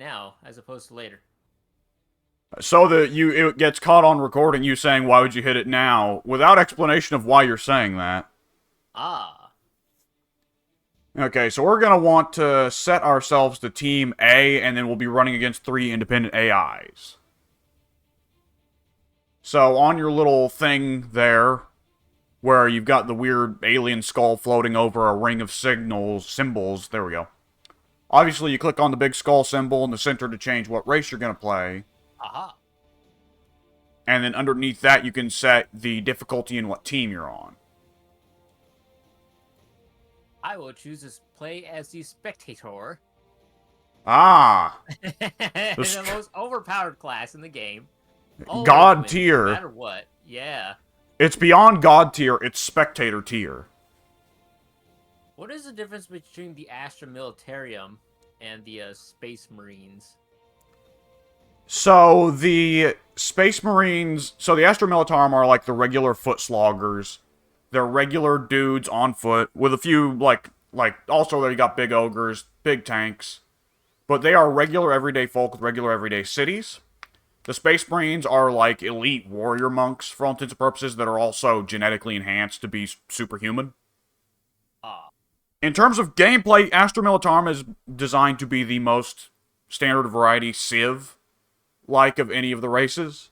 now as opposed to later. So that it gets caught on recording you saying, why would you hit it now? Without explanation of why you're saying that. Ah. Okay, so we're going to want to set ourselves to Team A, and then we'll be running against 3 independent AIs. So on your little thing there, where you've got the weird alien skull floating over a ring of symbols, there we go. Obviously, you click on the big skull symbol in the center to change what race you're going to play. Aha. And then underneath that, you can set the difficulty and what team you're on. I will choose to play as the spectator. Ah! The most overpowered class in the game. Always God wins, tier. no matter what. Yeah. It's beyond God tier, it's spectator tier. What is the difference between the Astra Militarium and the Space Marines? So, the Space Marines... So, the Astra Militarum are like the regular foot sloggers. They're regular dudes on foot, with a few, like also they got big ogres, big tanks. But they are regular everyday folk with regular everyday cities. The Space Marines are like elite warrior monks, for all intents and purposes, that are also genetically enhanced to be superhuman. Ah. In terms of gameplay, Astra Militarum is designed to be the most standard variety Civ, like of any of the races.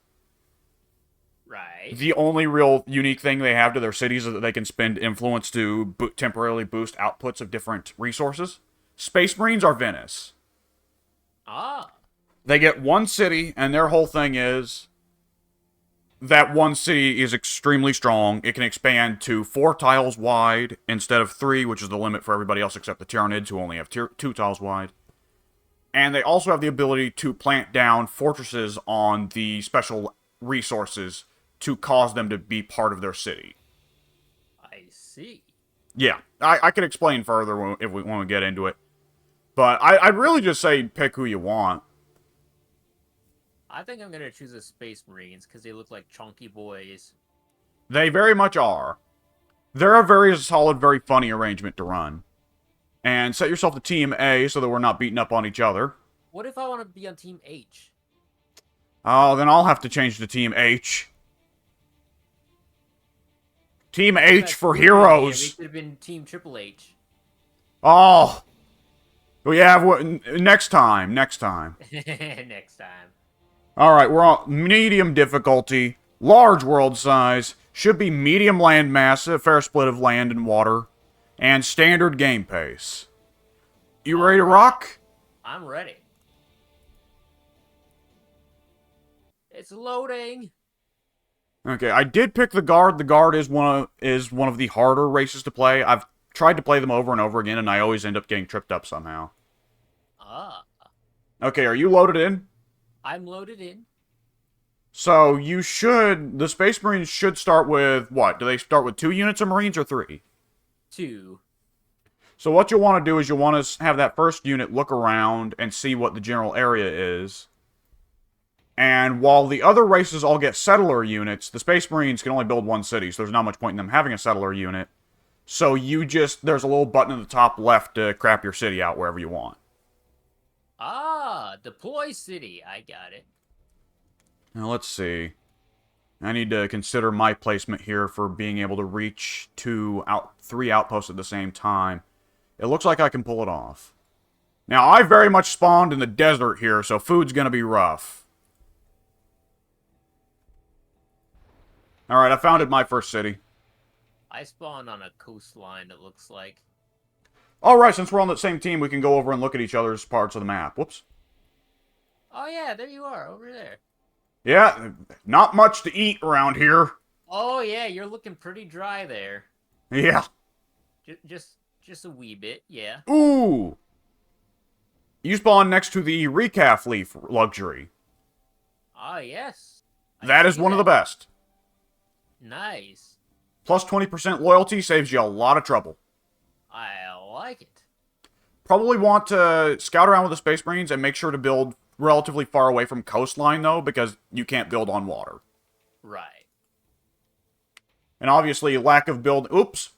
Right. The only real unique thing they have to their cities is that they can spend influence to temporarily boost outputs of different resources. Space Marines are Venice. Ah. They get one city, and their whole thing is that one city is extremely strong. It can expand to 4 tiles wide instead of 3, which is the limit for everybody else except the Tyranids, who only have 2 tiles wide. And they also have the ability to plant down fortresses on the special resources to cause them to be part of their city. I see. Yeah, I could explain further if we want to get into it. But I'd really just say pick who you want. I think I'm going to choose the Space Marines because they look like chunky boys. They very much are. They're a very solid, very funny arrangement to run. And set yourself to Team A so that we're not beating up on each other. What if I want to be on Team H? Oh, then I'll have to change to Team H. Team H for heroes. We could have been Team Triple H. Oh. Yeah, next time. Next time. Alright, we're on medium difficulty, large world size, should be medium land mass, a fair split of land and water, and standard game pace. You ready to rock? I'm ready. It's loading. Okay, I did pick the Guard. The Guard is one of the harder races to play. I've tried to play them over and over again, and I always end up getting tripped up somehow. Ah. Okay, are you loaded in? I'm loaded in. So, the Space Marines should start with, what? Do they start with 2 units of Marines or 3? 2. So what you'll want to do is you'll want to have that first unit look around and see what the general area is. And while the other races all get settler units, the Space Marines can only build 1 city, so there's not much point in them having a settler unit. So there's a little button at the top left to crap your city out wherever you want. Ah, deploy city. I got it. Now, let's see. I need to consider my placement here for being able to reach 3 outposts at the same time. It looks like I can pull it off. Now, I very much spawned in the desert here, so food's gonna be rough. Alright, I founded my first city. I spawned on a coastline, it looks like. Alright, since we're on the same team, we can go over and look at each other's parts of the map. Whoops. Oh yeah, there you are, over there. Yeah, not much to eat around here. Oh yeah, you're looking pretty dry there. Yeah. Just a wee bit, yeah. Ooh! You spawn next to the recaf leaf luxury. Ah yes. That is one of the best. Nice. Plus 20% loyalty saves you a lot of trouble. I like it. Probably want to scout around with the Space Marines and make sure to build relatively far away from coastline, though, because you can't build on water. Right. And obviously, lack of build... Oops.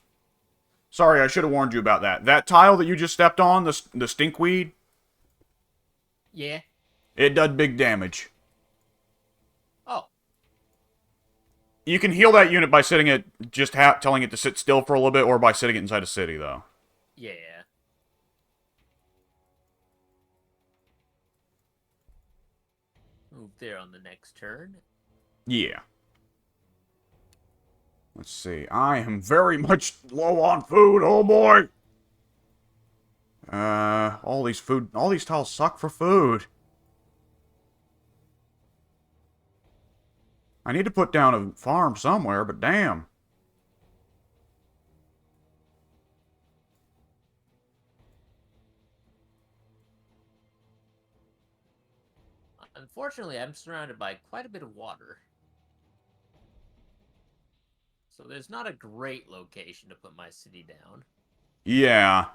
Sorry, I should have warned you about that. That tile that you just stepped on, the stinkweed, Yeah. It does big damage. Oh, You can heal that unit by sitting it, just telling it to sit still for a little bit, or by sitting it inside a city, though. yeah. Move there on the next turn. Yeah. Let's see. I am very much low on food. Oh boy. All these tiles suck for food. I need to put down a farm somewhere, but damn. Unfortunately, I'm surrounded by quite a bit of water. So there's not a great location to put my city down. Yeah.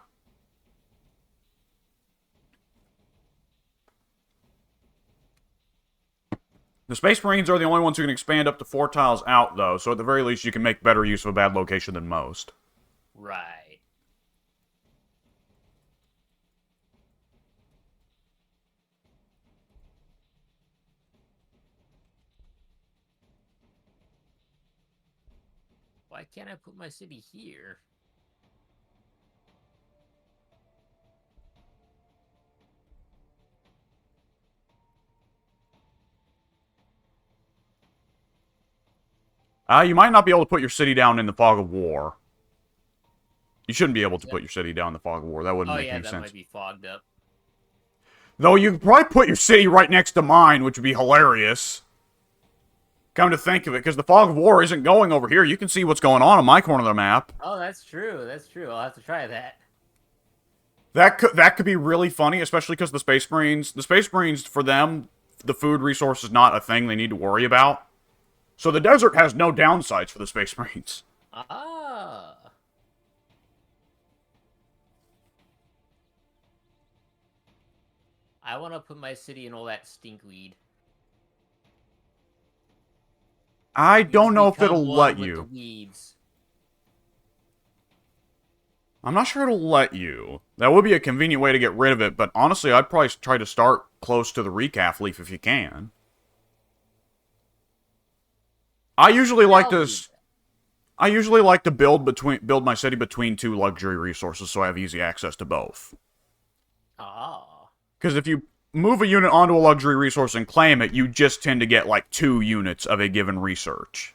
The Space Marines are the only ones who can expand up to 4 tiles out, though, so at the very least you can make better use of a bad location than most. Right. Why can't I put my city here? You might not be able to put your city down in the Fog of War. You shouldn't be able Is to that... put your city down in the Fog of War. That wouldn't Oh make yeah, any that sense. might be fogged up. Though you could probably put your city right next to mine, which would be hilarious. Come to think of it, because the Fog of War isn't going over here. You can see what's going on my corner of the map. Oh, that's true. That's true. I'll have to try that. That could be really funny, especially because the Space Marines, for them, the food resource is not a thing they need to worry about. So the desert has no downsides for the Space Marines. Ah. I want to put my city in all that stinkweed. I Please don't know if become it'll one let with the you. weeds. I'm not sure it'll let you. That would be a convenient way to get rid of it, but honestly, I'd probably try to start close to the recaf leaf if you can. I usually like to... I usually like to build my city between 2 luxury resources so I have easy access to both. Ah. Because if you move a unit onto a luxury resource and claim it, you just tend to get like 2 units of a given resource.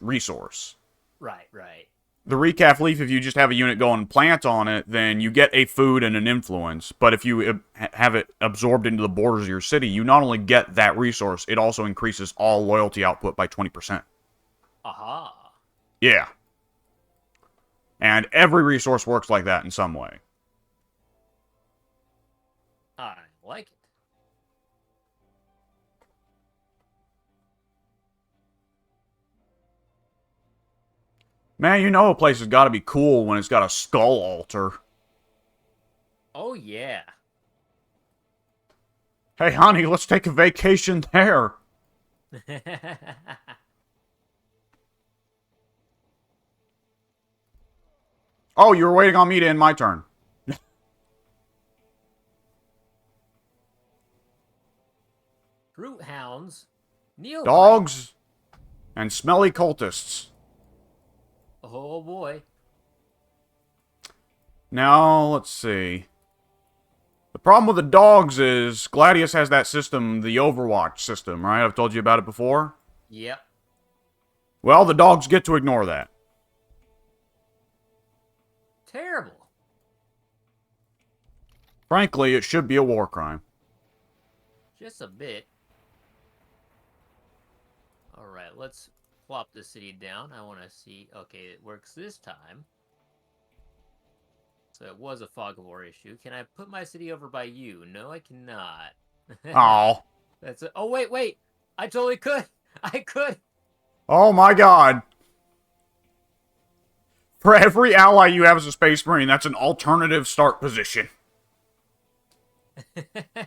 Resource. Right, right. The recaf leaf, if you just have a unit go and plant on it, then you get a food and an influence. But if you have it absorbed into the borders of your city, you not only get that resource, it also increases all loyalty output by 20%. Aha. Yeah. And every resource works like that in some way. I like it. Man, you know a place has got to be cool when it's got a skull altar. Oh, yeah. Hey, honey, let's take a vacation there. Oh, you were waiting on me to end my turn. Brute hounds. Neophyte. Dogs and smelly cultists. Oh, boy. Now, let's see. The problem with the dogs is Gladius has that system, the Overwatch system, right? I've told you about it before. Yep. Well, the dogs get to ignore that. Terrible. Frankly, it should be a war crime. Just a bit. Alright, let's plop the city down. I want to see... Okay, it works this time. So it was a fog of war issue. Can I put my city over by you? No, I cannot. Oh. That's it. Oh, wait, wait. I totally could. I could. Oh my god. For every ally you have as a Space Marine, that's an alternative start position.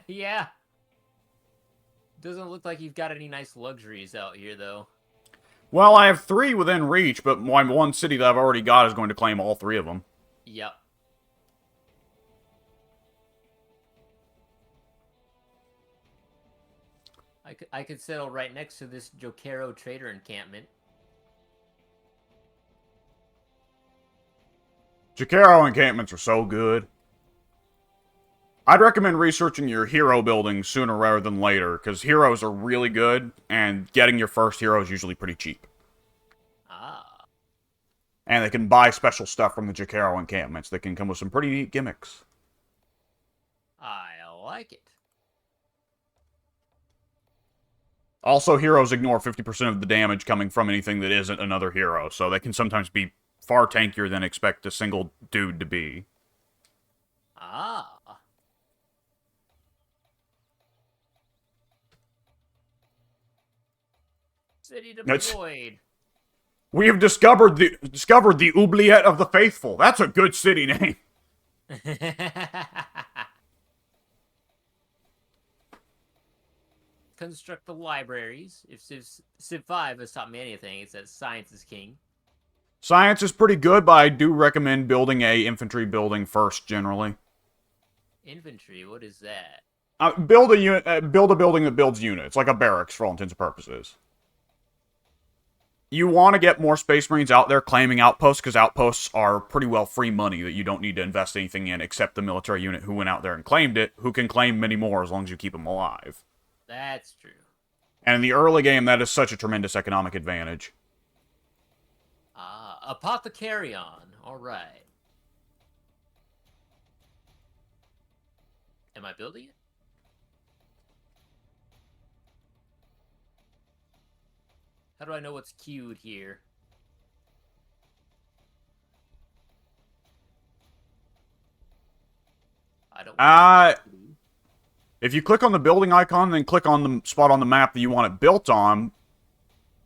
Yeah. Doesn't look like you've got any nice luxuries out here, though. Well, I have 3 within reach, but my one city that I've already got is going to claim all 3 of them. Yep. I could settle right next to this Jokero trader encampment. Jacaro encampments are so good. I'd recommend researching your hero building sooner rather than later, because heroes are really good, and getting your first hero is usually pretty cheap. Ah, And they can buy special stuff from the Jacaro encampments that can come with some pretty neat gimmicks. I like it. Also, heroes ignore 50% of the damage coming from anything that isn't another hero, so they can sometimes be far tankier than expect a single dude to be. Ah. City It's, deployed. we have discovered the oubliette of the faithful. That's a good city name. Construct the libraries. If Civ 5 has taught me anything, it's that science is king. Science is pretty good, but I do recommend building a infantry building first, generally. Infantry, what is that? Build a building that builds units, like a barracks for all intents and purposes. You want to get more Space Marines out there claiming outposts, because outposts are pretty well free money that you don't need to invest anything in except the military unit who went out there and claimed it, who can claim many more as long as you keep them alive. That's true. And in the early game, that is such a tremendous economic advantage. Ah, Apothecarion. Alright. Am I building it? How do I know what's queued here? I don't want to. If you click on the building icon, then click on the spot on the map that you want it built on,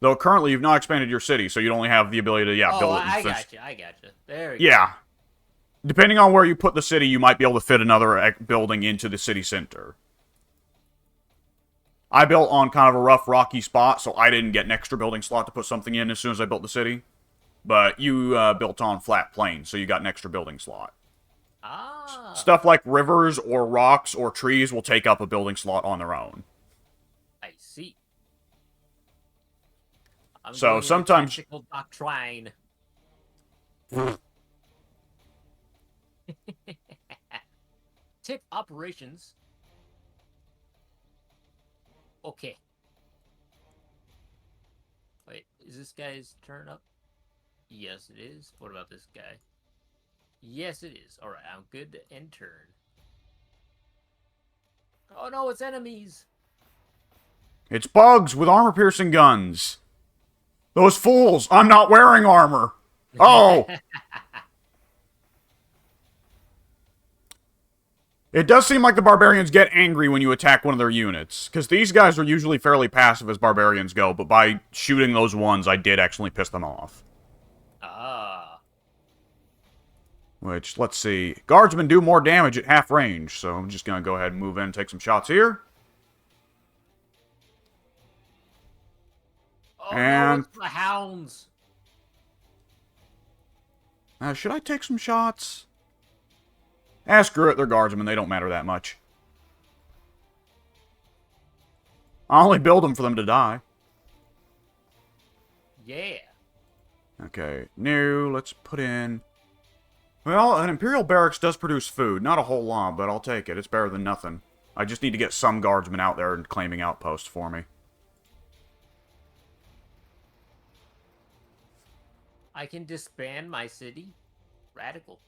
though currently you've not expanded your city, so you'd only have the ability to, Oh, build it and I finish. gotcha. I gotcha. There we go. Yeah. Depending on where you put the city, you might be able to fit another building into the city center. I built on kind of a rough, rocky spot, so I didn't get an extra building slot to put something in as soon as I built the city. But you built on flat plains, so you got an extra building slot. Ah. Stuff like rivers or rocks or trees will take up a building slot on their own. I see. I'm So going sometimes... tactical doctrine. Tip operations. Okay. Wait, is this guy's turn up? Yes, it is. What about this guy? Yes, it is. Alright, I'm good to end turn. Oh no, it's enemies! It's bugs with armor-piercing guns. Those fools! I'm not wearing armor! Oh! It does seem like the barbarians get angry when you attack one of their units, because these guys are usually fairly passive as barbarians go, but by shooting those ones, I did actually piss them off. Ah. Which, let's see. Guardsmen do more damage at half range, so I'm just going to go ahead and move in and take some shots here. Oh no, And... it's the hounds! should I take some shots? Screw it, they're guardsmen, they don't matter that much. I only build them for them to die. Yeah. Okay, new, let's put in... Well, an Imperial Barracks does produce food. Not a whole lot, but I'll take it. It's better than nothing. I just need to get some guardsmen out there and claiming outposts for me. I can disband my city? Radical.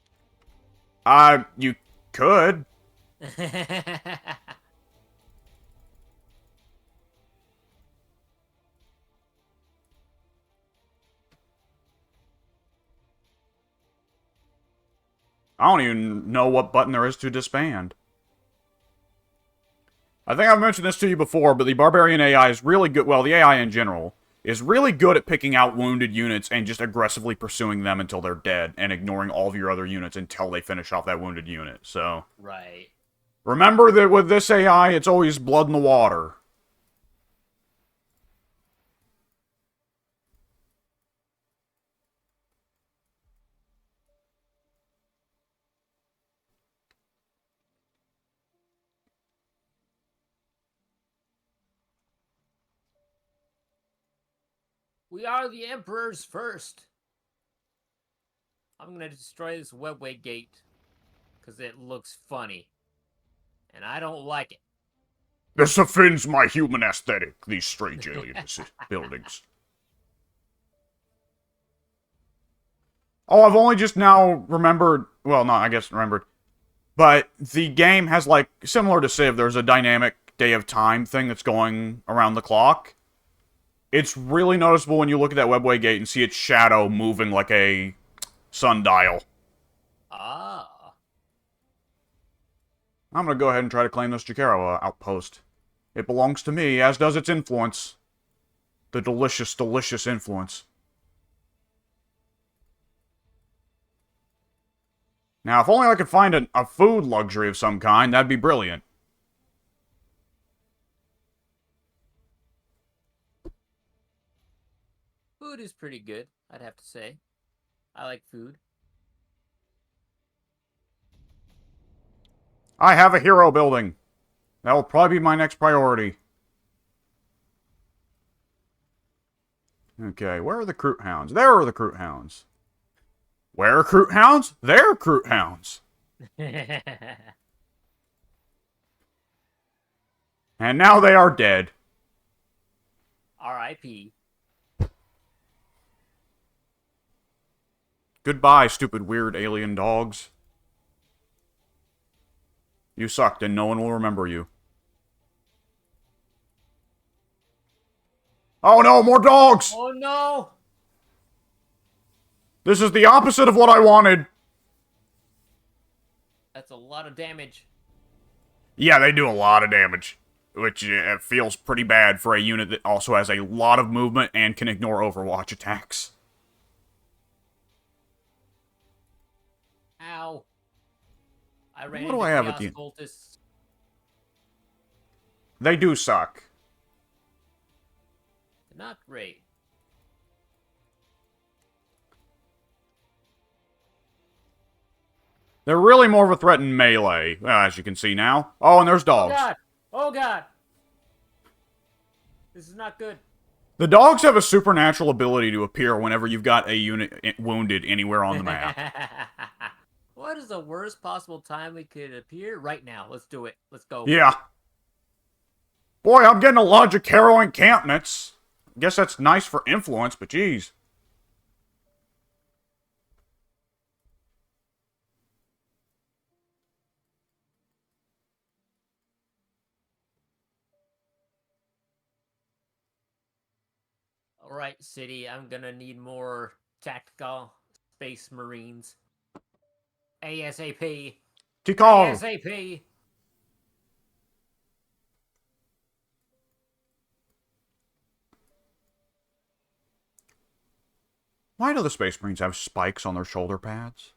You could. I don't even know what button there is to disband. I think I've mentioned this to you before, but the Barbarian AI is really good. Well, the AI in general is really good at picking out wounded units and just aggressively pursuing them until they're dead and ignoring all of your other units until they finish off that wounded unit. So, Right. remember that with this AI, it's always blood in the water. We are the Emperor's first. I'm gonna destroy this webway gate because it looks funny, and I don't like it. This offends my human aesthetic, these strange alien buildings. Oh, I've only just now remembered. Well, not, I guess remembered. But the game has, like, similar to Civ, there's a dynamic day of time thing that's going around the clock. It's really noticeable when you look at that webway gate and see its shadow moving like a sundial. Ah. I'm gonna go ahead and try to claim this Jakaro outpost. It belongs to me, as does its influence. The delicious, delicious influence. Now, if only I could find a food luxury of some kind, that'd be brilliant. Food is pretty good, I'd have to say. I like food. I have a hero building. That will probably be my next priority. Okay, where are the Kroot Hounds? There are the Kroot Hounds. Where are Kroot Hounds? There are Kroot Hounds. And now they are dead. R.I.P. Goodbye, stupid weird alien dogs. You sucked and no one will remember you. Oh no, more dogs! Oh no! This is the opposite of what I wanted. That's a lot of damage. Yeah, they do a lot of damage. Which feels pretty bad for a unit that also has a lot of movement and can ignore Overwatch attacks. Ow. I ran What do into I have at Chaos the... Cultists. They do suck. Not great. They're really more of a threat in melee, as you can see now. Oh, and there's Oh dogs. god! Oh god! This is not good. The dogs have a supernatural ability to appear whenever you've got a unit wounded anywhere on the map. What is the worst possible time we could appear? Right now. Let's do it. Let's go. Yeah. Boy, I'm getting a lot of Jakaro encampments. Guess that's nice for influence, but geez. Alright, city. I'm gonna need more tactical space marines. ASAP. Tikal! ASAP. Why do the Space Marines have spikes on their shoulder pads?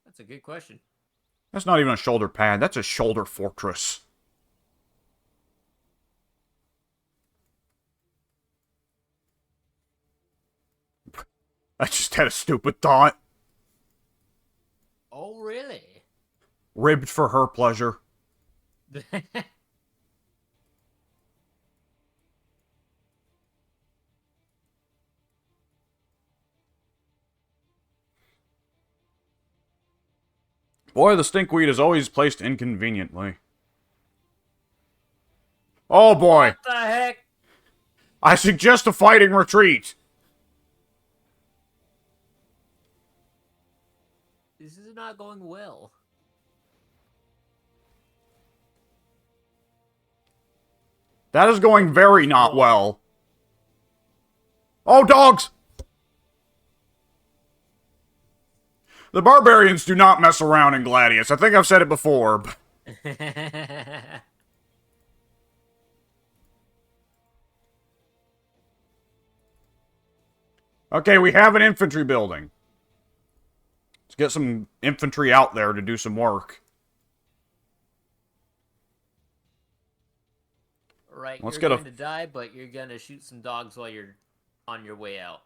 That's a good question. That's not even a shoulder pad, that's a shoulder fortress. I just had a stupid thought. Oh, really? Ribbed for her pleasure. Boy, the stinkweed is always placed inconveniently. Oh boy! What the heck? I suggest a fighting retreat! This is not going well. That is going very not well. Oh, dogs! The barbarians do not mess around in Gladius. I think I've said it before. But... Okay, we have an infantry building. Let's get some infantry out there to do some work. Right, Let's you're get going to die, but you're gonna shoot some dogs while you're on your way out.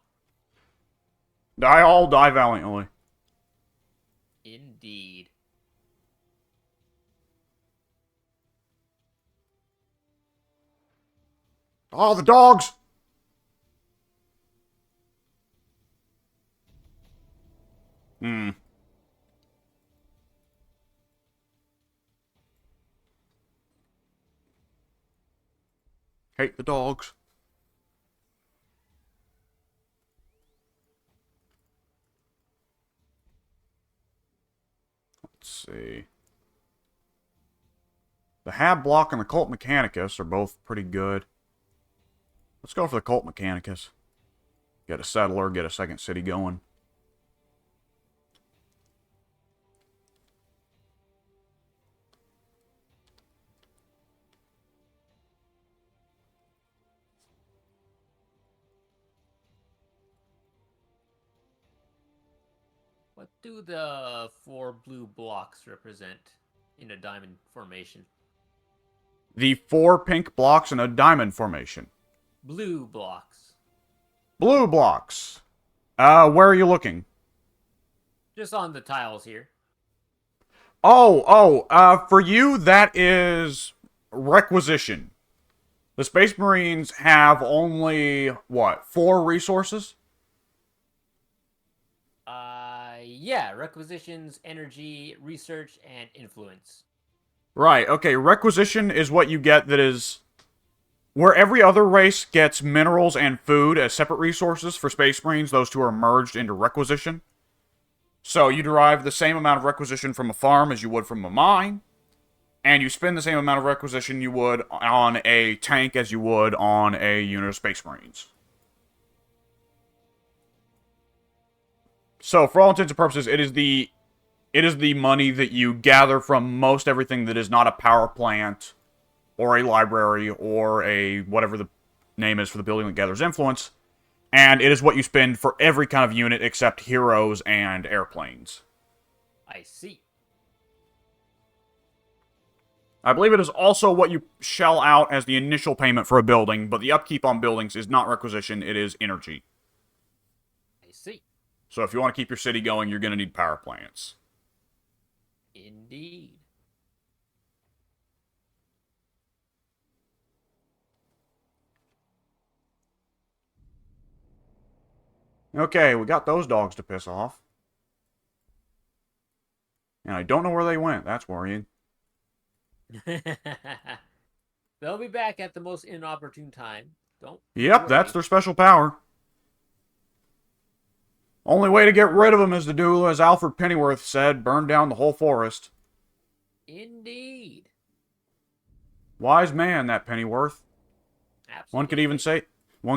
All die valiantly. Indeed. Oh, the dogs! Hmm. Hate the dogs. Let's see. The Hab Block and the Cult Mechanicus are both pretty good. Let's go for the Cult Mechanicus. Get a settler, get a second city going. What do the 4 blue blocks represent in a diamond formation? The 4 pink blocks in a diamond formation. Blue blocks. Blue blocks. Where are you looking? Just on the tiles here. For you, that is requisition. The Space Marines have only, what, 4 resources? Yeah, requisitions, energy, research, and influence. Right, okay, requisition is what you get that is... Where every other race gets minerals and food as separate resources, for Space Marines, those two are merged into requisition. So you derive the same amount of requisition from a farm as you would from a mine, and you spend the same amount of requisition you would on a tank as you would on a unit of Space Marines. So, for all intents and purposes, it is the money that you gather from most everything that is not a power plant, or a library, or a whatever the name is for the building that gathers influence, and it is what you spend for every kind of unit except heroes and airplanes. I see. I believe it is also what you shell out as the initial payment for a building, but the upkeep on buildings is not requisition, it is energy. I see. So if you want to keep your city going, you're going to need power plants. Indeed. Okay, we got those dogs to piss off. And I don't know where they went. That's worrying. They'll be back at the most inopportune time. Don't Yep, worry. that's their special power. Only way to get rid of them is to do, as Alfred Pennyworth said, burn down the whole forest. Indeed. Wise man, that Pennyworth. Absolutely. One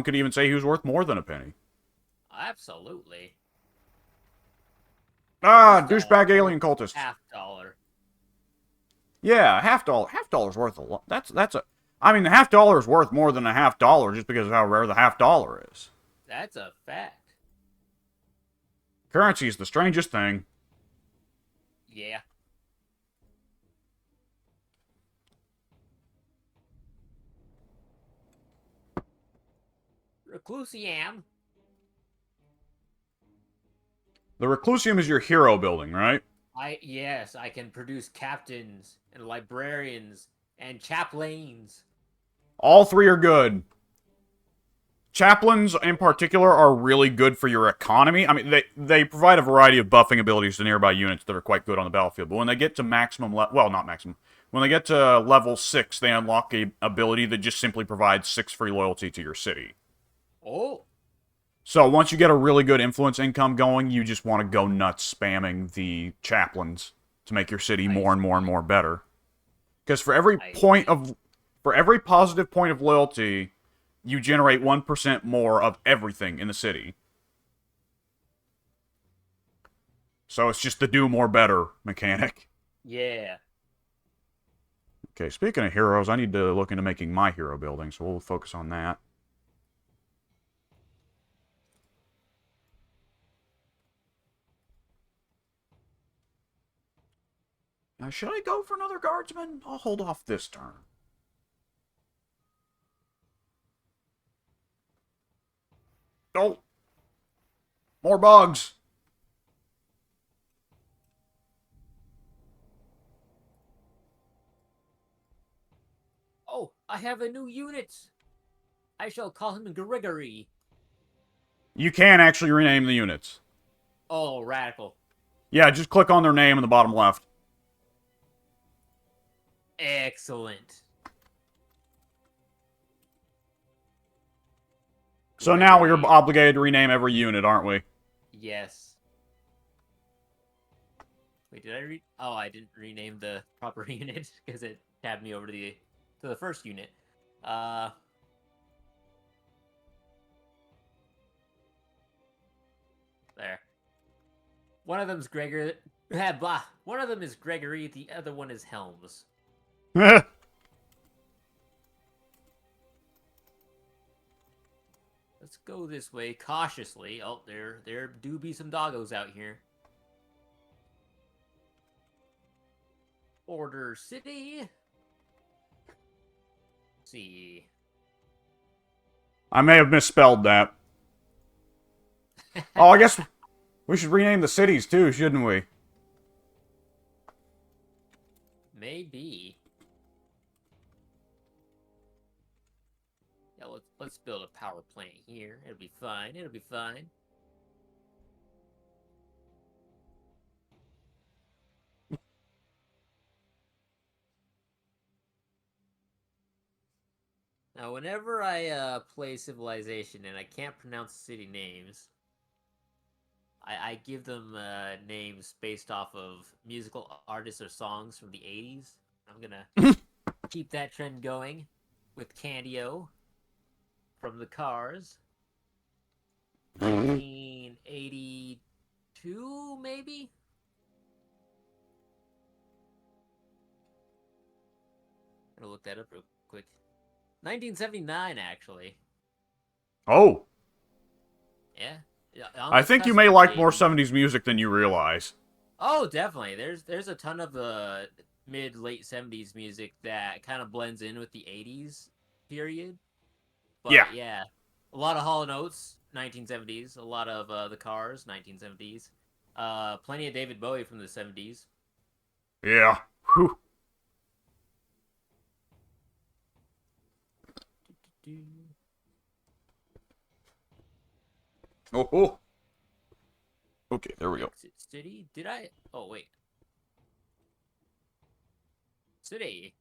could even say he was worth more than a penny. Absolutely. Douchebag alien cultist. $half. Yeah, $half. $half worth a lot. I mean, the $half is worth more than a $half just because of how rare the $half is. That's a fact. Currency is the strangest thing. Yeah. Reclusium. The Reclusium is your hero building, right? Yes, I can produce captains and librarians and chaplains. All 3 are good. Chaplains, in particular, are really good for your economy. I mean, they provide a variety of buffing abilities to nearby units that are quite good on the battlefield. But when they get to maximum well, not maximum. When they get to level 6, they unlock a ability that just simply provides 6 free loyalty to your city. Oh. So once you get a really good influence income going, you just want to go nuts spamming the chaplains to make your city more and more and more better. Because for every positive point of loyalty, you generate 1% more of everything in the city. So it's just the do more better mechanic. Yeah. Okay, speaking of heroes, I need to look into making my hero building, so we'll focus on that. Now, should I go for another guardsman? I'll hold off this turn. Oh! More bugs! Oh, I have a new unit. I shall call him Gregory. You can actually rename the units. Oh, radical. Yeah, just click on their name in the bottom left. Excellent. So now we're Great. obligated to rename every unit, aren't we? Yes. Wait, did I read? Oh, I didn't rename the proper unit because it tabbed me over to the first unit. Uh, there. One of them's Gregor. Blah. One of them is Gregory. The other one is Helms. Let's go this way cautiously. Oh, there do be some doggos out here. Order City. Let's see. I may have misspelled that. Oh, I guess we should rename the cities too, shouldn't we? Maybe. Yeah, let's build a power plant here. It'll be fine. It'll be fine. Now, whenever I play Civilization and I can't pronounce city names, I give them names based off of musical artists or songs from the 80s. I'm gonna keep that trend going with Candio from the Cars. 1982, maybe? I'm gonna look that up real quick. 1979, actually. Oh. Yeah. On I the think you cusp may of like the more 80s. 70s music than you realize. Oh, definitely. There's a ton of mid late 70s music that kind of blends in with the 80s period. Yeah. But yeah, a lot of Hall and Oates, 1970s. A lot of the Cars, 1970s. Plenty of David Bowie from the 70s. Yeah. Whew. Oh, oh. Okay, there we go. Exit City? Did I? Oh, wait. City.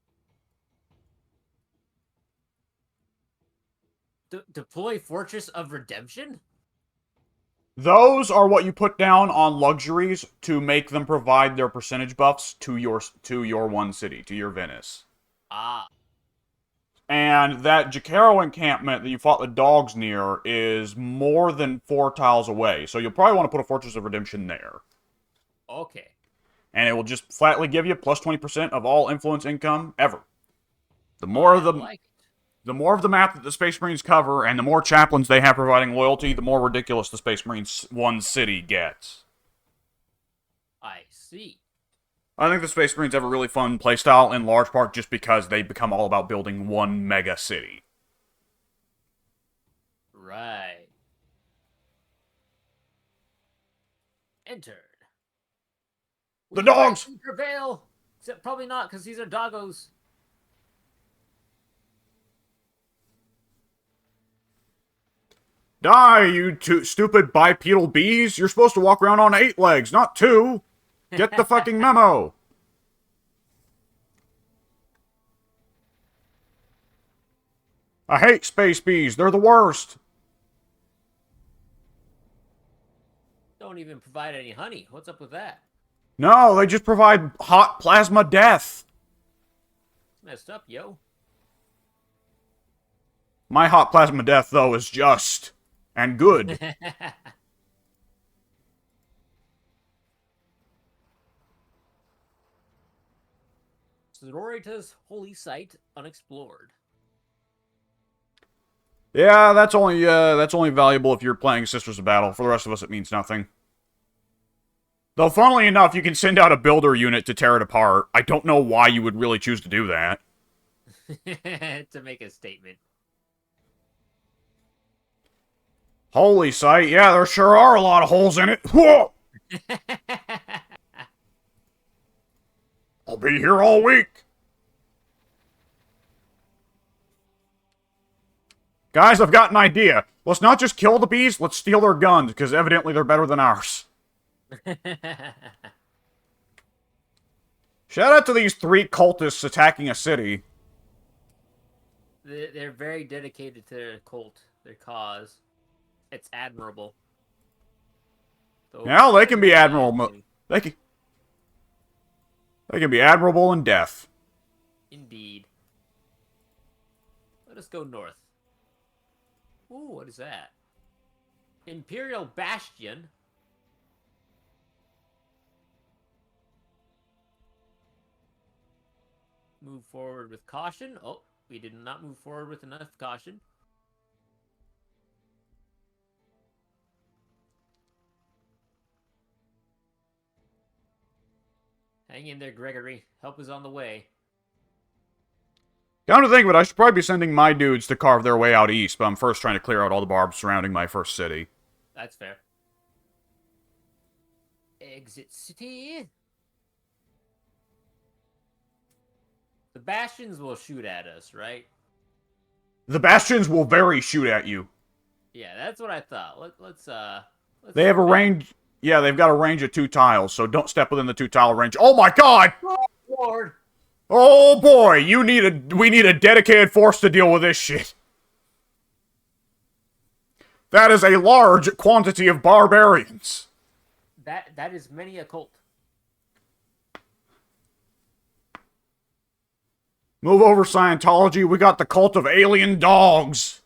Deploy Fortress of Redemption? Those are what you put down on luxuries to make them provide their percentage buffs to your one city, to your Venice. Ah, And that Jacaro encampment that you fought the dogs near is more than 4 tiles away, so you'll probably want to put a Fortress of Redemption there. okay. And it will just flatly give you plus 20% of all influence income ever. The more I of the like it. the more of the map that the Space Marines cover, and the more chaplains they have providing loyalty, the more ridiculous the Space Marines one city gets. I see. I think the Space Marines have a really fun playstyle, in large part just because they become all about building one mega city. Right. Entered. The We dogs! rightly prevail. Except probably not, because these are doggos. Die, you two stupid bipedal bees! You're supposed to walk around on 8 legs, not 2! Get the fucking memo! I hate space bees, they're the worst! Don't even provide any honey. What's up with that? No, they just provide hot plasma death! It's messed up, yo. My hot plasma death, though, is just and good. Sororita's holy site unexplored. Yeah, that's only valuable if you're playing Sisters of Battle. For the rest of us, it means nothing. Though, funnily enough, you can send out a builder unit to tear it apart. I don't know why you would really choose to do that. To make a statement. Holy site, yeah, there sure are a lot of holes in it. Whoa! I'll be here all week. Guys, I've got an idea. Let's not just kill the bees, let's steal their guns, because evidently they're better than ours. Shout out to these 3 cultists attacking a city. They're very dedicated to their cult, their cause. It's admirable. So Now they can be finally, admirable. They can, they can be admirable in death. indeed. Let us go north. Ooh, what is that? Imperial Bastion. Move forward with caution. Oh, we did not move forward with enough caution. Hang in there, Gregory. Help is on the way. Come to think of it, I should probably be sending my dudes to carve their way out east, but I'm first trying to clear out all the barbs surrounding my first city. That's fair. Exit city. The Bastions will shoot at us, right? The bastions will very shoot at you. Yeah, that's what I thought. Let's They have a range. Yeah, they've got a range of 2 tiles, so don't step within the 2-tile range. Oh my god! Oh, Lord. Oh boy, we need a dedicated force to deal with this shit. That is a large quantity of barbarians. That is many a cult. Move over, Scientology. We got the cult of alien dogs.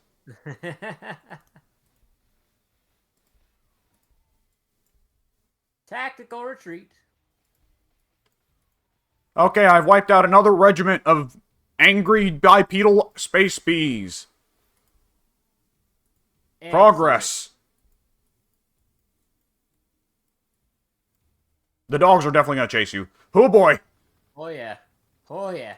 Tactical retreat. Okay, I've wiped out another regiment of angry bipedal space bees. Progress. The dogs are definitely gonna chase you. Oh boy. Oh yeah. Oh yeah.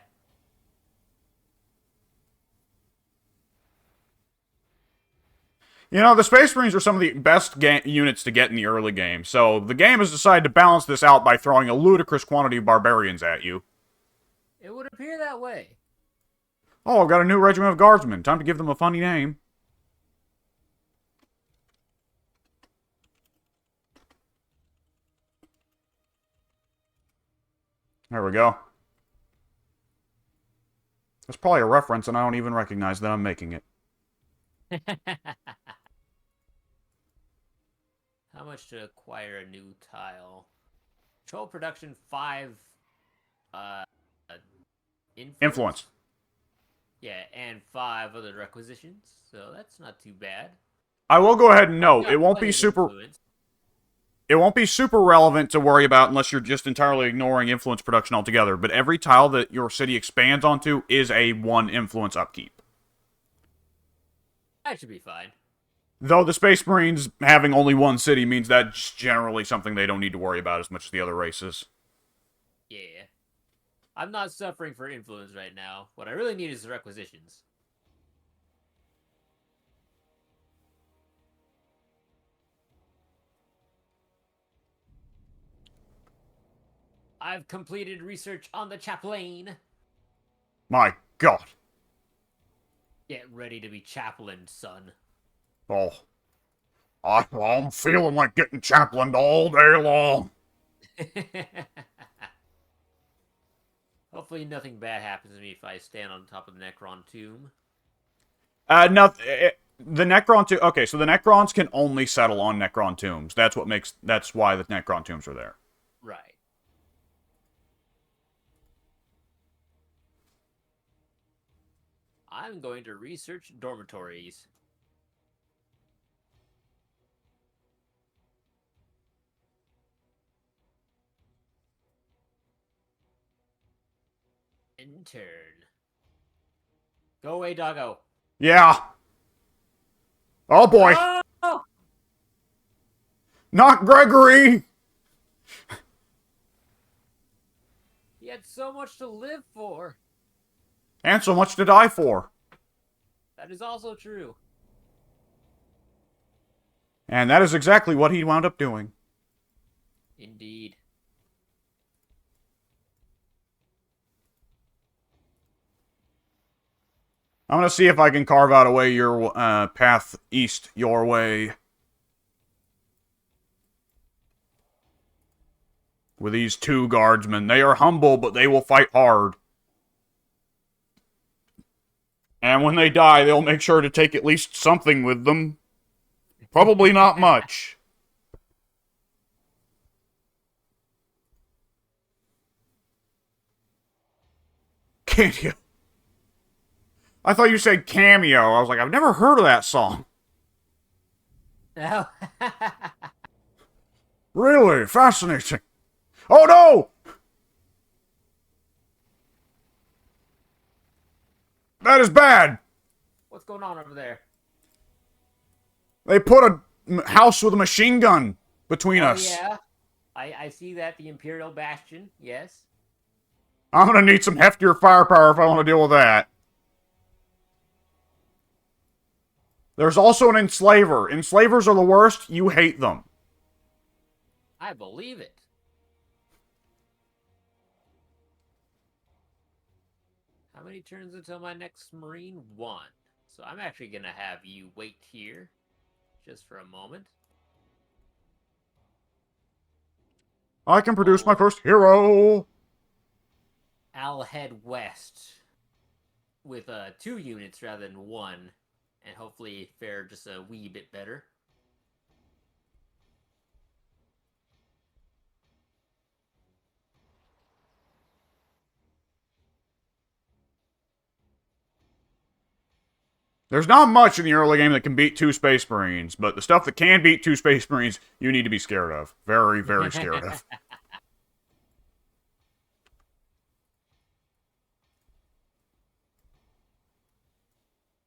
You know, the Space Marines are some of the best units to get in the early game, so the game has decided to balance this out by throwing a ludicrous quantity of barbarians at you. It would appear that way. Oh, I've got a new regiment of guardsmen. Time to give them a funny name. There we go. That's probably a reference, and I don't even recognize that I'm making it. How much to acquire a new tile? Control production 5 Influence. Yeah, and 5 other requisitions. So that's not too bad. I will go ahead and note, Got it won't plenty be of super... influence. It won't be super relevant to worry about unless you're just entirely ignoring influence production altogether, but every tile that your city expands onto is a 1 influence upkeep. That should be fine. Though the Space Marines having only 1 city means that's generally something they don't need to worry about as much as the other races. Yeah. I'm not suffering for influence right now. What I really need is requisitions. I've completed research on the chaplain. My god. Get ready to be chaplain, son. Oh. I'm feeling like getting chaplained all day long. Hopefully nothing bad happens to me if I stand on top of the Necron tomb. No, the Necron tomb... Okay, so the Necrons can only settle on Necron tombs. That's why the Necron tombs are there. Right. I'm going to research dormitories. Intern. Go away, doggo. Yeah. Oh boy. Oh! Not Gregory! He had so much to live for. And so much to die for. That is also true. And that is exactly what he wound up doing. Indeed. I'm gonna see if I can carve out a way your path east your way. with these two guardsmen. They are humble, but they will fight hard. And when they die, they'll make sure to take at least something with them. Probably not much. Cameo. I thought you said cameo. I was like, I've never heard of that song. Oh. Really? Fascinating. Oh no! That is bad! What's going on over there? They put a house with a machine gun between us. Yeah. I see that. The Imperial Bastion, yes. I'm gonna need some heftier firepower if I want to deal with that. There's also an enslaver. Enslavers are the worst. You hate them. I believe it. How many turns until my next Marine? 1. So I'm actually going to have you wait here just for a moment. I can produce my first hero. I'll head west with 2 units rather than 1, and hopefully fare just a wee bit better. There's not much in the early game that can beat 2 Space Marines, but the stuff that can beat 2 Space Marines, you need to be scared of. Very, very scared of.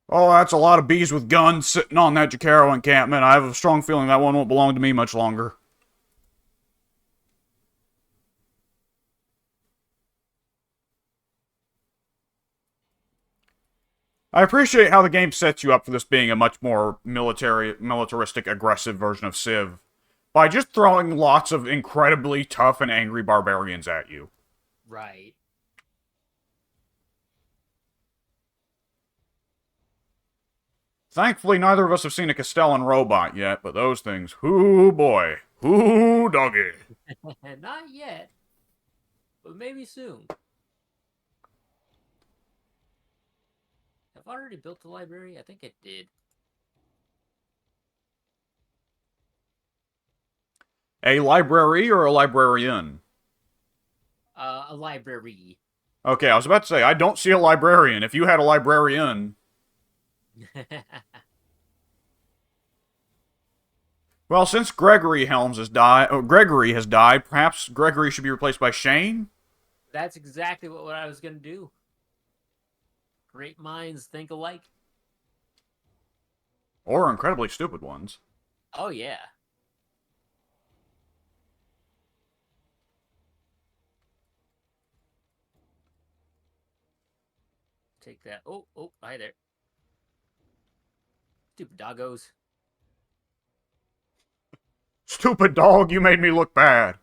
Oh, that's a lot of bees with guns sitting on that Jacaro encampment. I have a strong feeling that one won't belong to me much longer. I appreciate how the game sets you up for this being a much more militaristic, aggressive version of Civ, by just throwing lots of incredibly tough and angry barbarians at you. Right. Thankfully, neither of us have seen a Castellan robot yet, but those things, hoo boy, hoo doggy. Not yet, but maybe soon. Have I already built the library? I think I did. A library or a librarian? A library. Okay, I was about to say, I don't see a librarian. If you had a librarian... Well, since Gregory has died, perhaps Gregory should be replaced by Shane? That's exactly what I was going to do. Great minds think alike. Or incredibly stupid ones. Oh, yeah. Take that. Oh, hi there. Stupid doggos. Stupid dog, you made me look bad.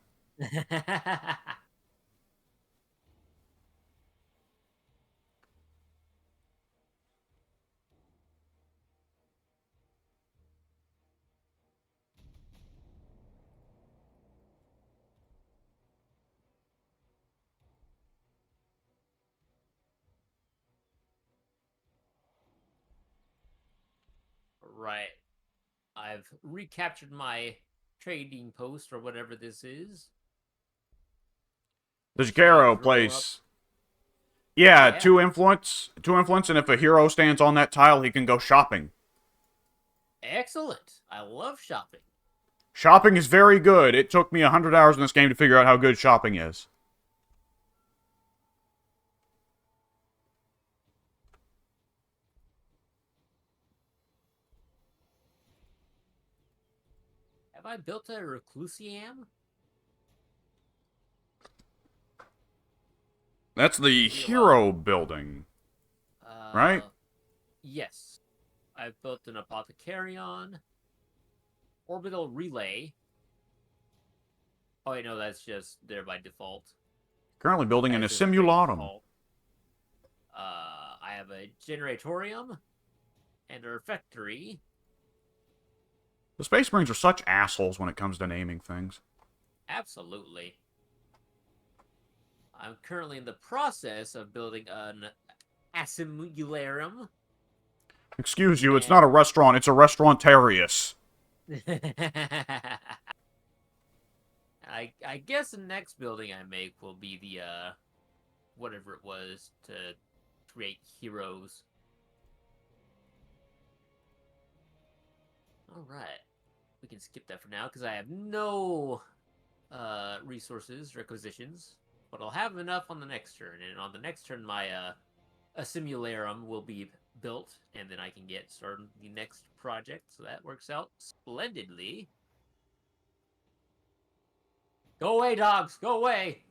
Right. I've recaptured my trading post or whatever this is. The Jacaro place. Yeah, Yeah. 2 influence, and if a hero stands on that tile, he can go shopping. Excellent. I love shopping. Shopping is very good. It took me 100 hours in this game to figure out how good shopping is. Have I built a reclusiam? That's the hero building, right? Yes. I've built an apothecarion, orbital relay. Oh, wait, no, that's just there by default. Currently building in a That's just simulatum. default. I have a generatorium and a refectory. The Space Marines are such assholes when it comes to naming things. Absolutely. I'm currently in the process of building an assimilarium. Excuse you, it's And not a restaurant, it's a restaurantarius. I guess the next building I make will be the whatever it was to create heroes. All right, we can skip that for now because I have no resources requisitions, but I'll have enough on the next turn. And on the next turn, my assimilarium will be built, and then I can get started the next project. So that works out splendidly. Go away, dogs! Go away!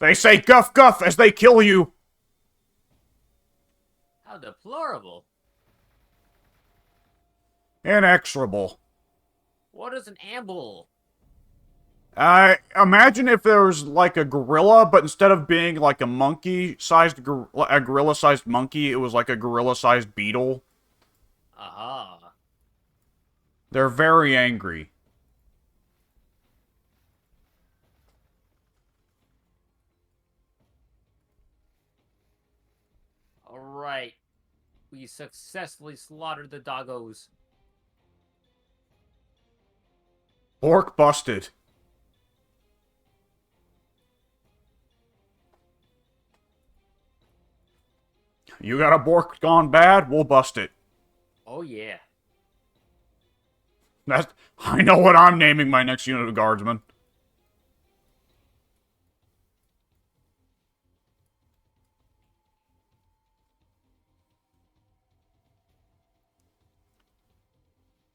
They say guff guff as they kill you. How deplorable! Inexorable. What is an amble? I imagine if there was like a gorilla, but instead of being like a monkey-sized, a gorilla-sized monkey, it was like a gorilla-sized beetle. Aha. They're very angry. Alright. We successfully slaughtered the doggos. Orc busted. You got a bork gone bad? We'll bust it. Oh, yeah. I know what I'm naming my next unit of guardsmen.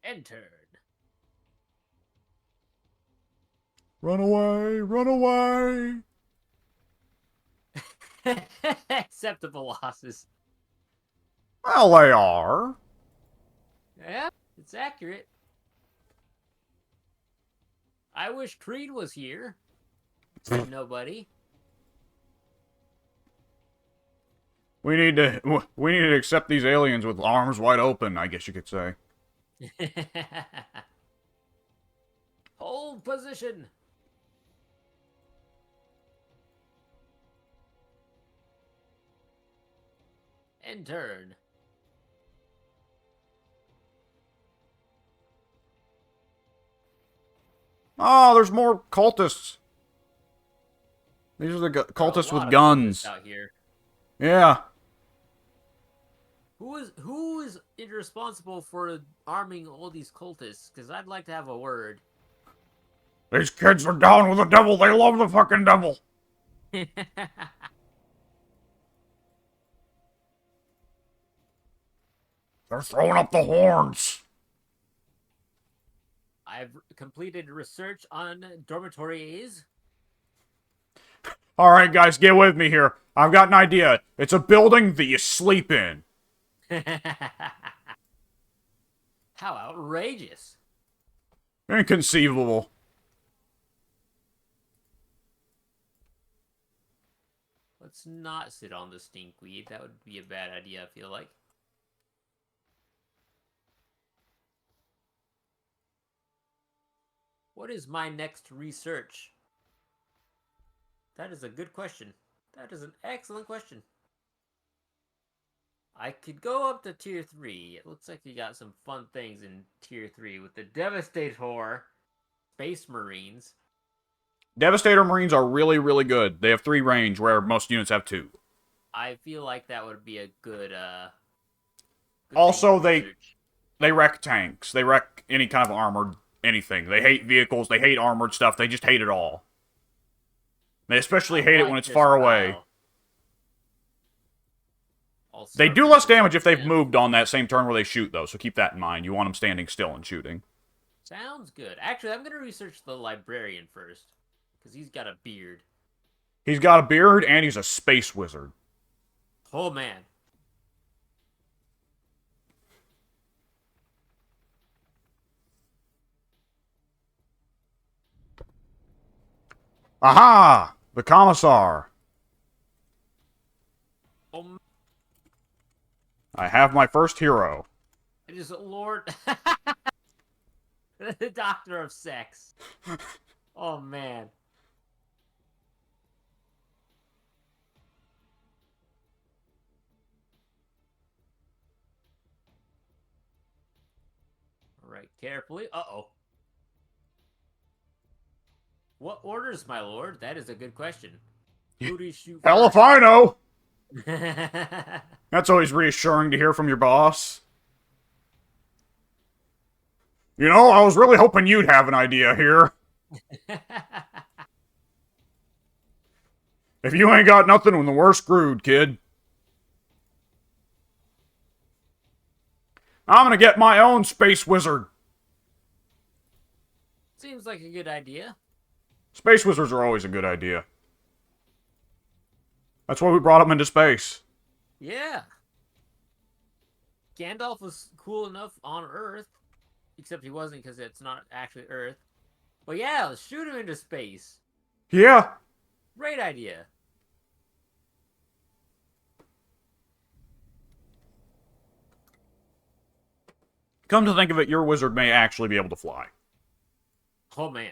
Entered. Run away, run away. Acceptable losses. Well, they are. Yeah, it's accurate. I wish Creed was here. Nobody. We need to accept these aliens with arms wide open, I guess you could say. Hold position. And turn. Oh, there's more cultists. These are the There are a cultists lot with of guns. cultists out here. Yeah. Who is irresponsible for arming all these cultists? Because I'd like to have a word. These kids are down with the devil. They love the fucking devil. They're throwing up the horns. I've completed research on dormitories. All right, guys, get with me here. I've got an idea. It's a building that you sleep in. How outrageous. Inconceivable. Let's not sit on the stinkweed. That would be a bad idea, I feel like. What is my next research? That is a good question. That is an excellent question. I could go up to tier 3. It looks like you got some fun things in tier 3 with the Devastator, Space Marines. Devastator Marines are really, really good. They have 3 range, where most units have 2. I feel like that would be a good, good Also, thing to research. they wreck tanks. They wreck any kind of armored anything. They hate vehicles. They hate armored stuff. They just hate it all. They especially hate it when it's far away. They do less damage if they've moved on that same turn where they shoot, though, so keep that in mind. You want them standing still and shooting. Sounds good. Actually, I'm going to research the librarian first, because he's got a beard. He's got a beard, and he's a space wizard. Oh, man. Aha! The Commissar. I have my first hero. It is Lord... the Doctor of Sex. Oh, man. right, carefully. Uh-oh. What orders, my lord? That is a good question. Who do you shoot Hell if first? I know! That's always reassuring to hear from your boss. You know, I was really hoping you'd have an idea here. If you ain't got nothing, then we're screwed, kid. I'm gonna get my own space wizard. Seems like a good idea. Space wizards are always a good idea. That's why we brought them into space. Yeah. Gandalf was cool enough on Earth, except he wasn't because it's not actually Earth. But yeah, let's shoot him into space. Yeah. Great idea. Come to think of it, your wizard may actually be able to fly. Oh man.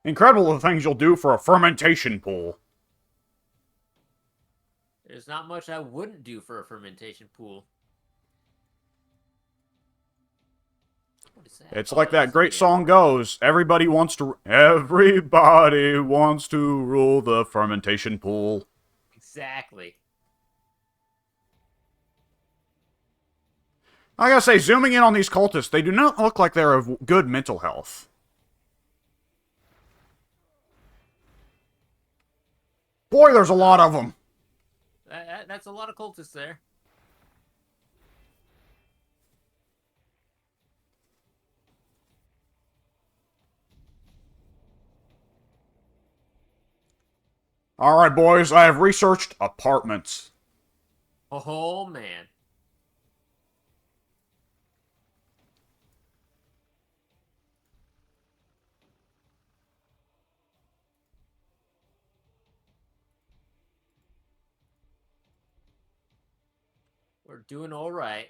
Incredible the things you'll do for a fermentation pool. There's not much I wouldn't do for a fermentation pool. What is that? It's Oh, like that that's great the song goes. Everybody wants to rule the fermentation pool. Exactly. I gotta say, zooming in on these cultists, they do not look like they're of good mental health. Boy, there's a lot of them. That's a lot of cultists there. Alright, boys, I have researched apartments. Oh man. We're doing all right.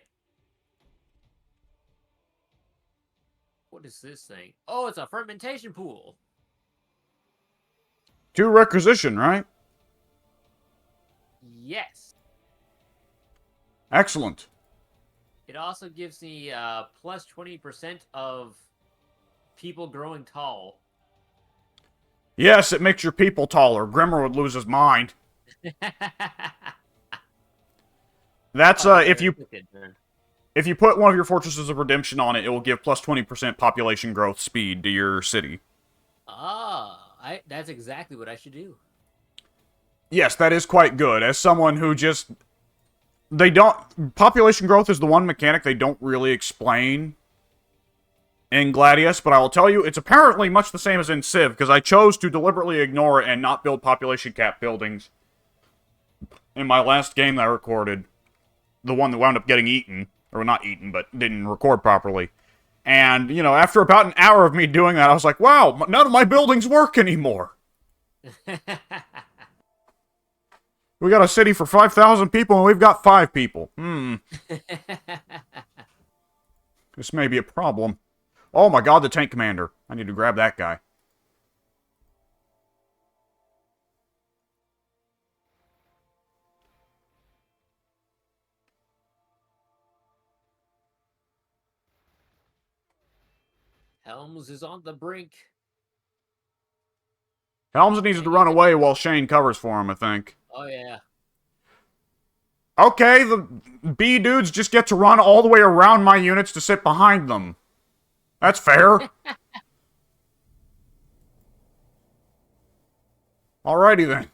What is this thing? Oh, it's a fermentation pool. 2 requisition, right? Yes. Excellent. It also gives me plus 20% of people growing tall. Yes, it makes your people taller. Grimmer would lose his mind. That's Oh, if you put one of your fortresses of redemption on it, it will give plus 20% population growth speed to your city. That's exactly what I should do. Yes, that is quite good. As someone who just they don't population growth is the one mechanic they don't really explain in Gladius, but I will tell you it's apparently much the same as in Civ because I chose to deliberately ignore it and not build population cap buildings in my last game that I recorded. The one that wound up getting eaten, or not eaten, but didn't record properly. And, you know, after about an hour of me doing that, I was like, wow, none of my buildings work anymore. We got a city for 5,000 people, and we've got 5 people. This may be a problem. Oh my god, the tank commander. I need to grab that guy. Helms is on the brink. Helms needs to run away while Shane covers for him, I think. Oh, yeah. Okay, the B dudes just get to run all the way around my units to sit behind them. That's fair. Alrighty then.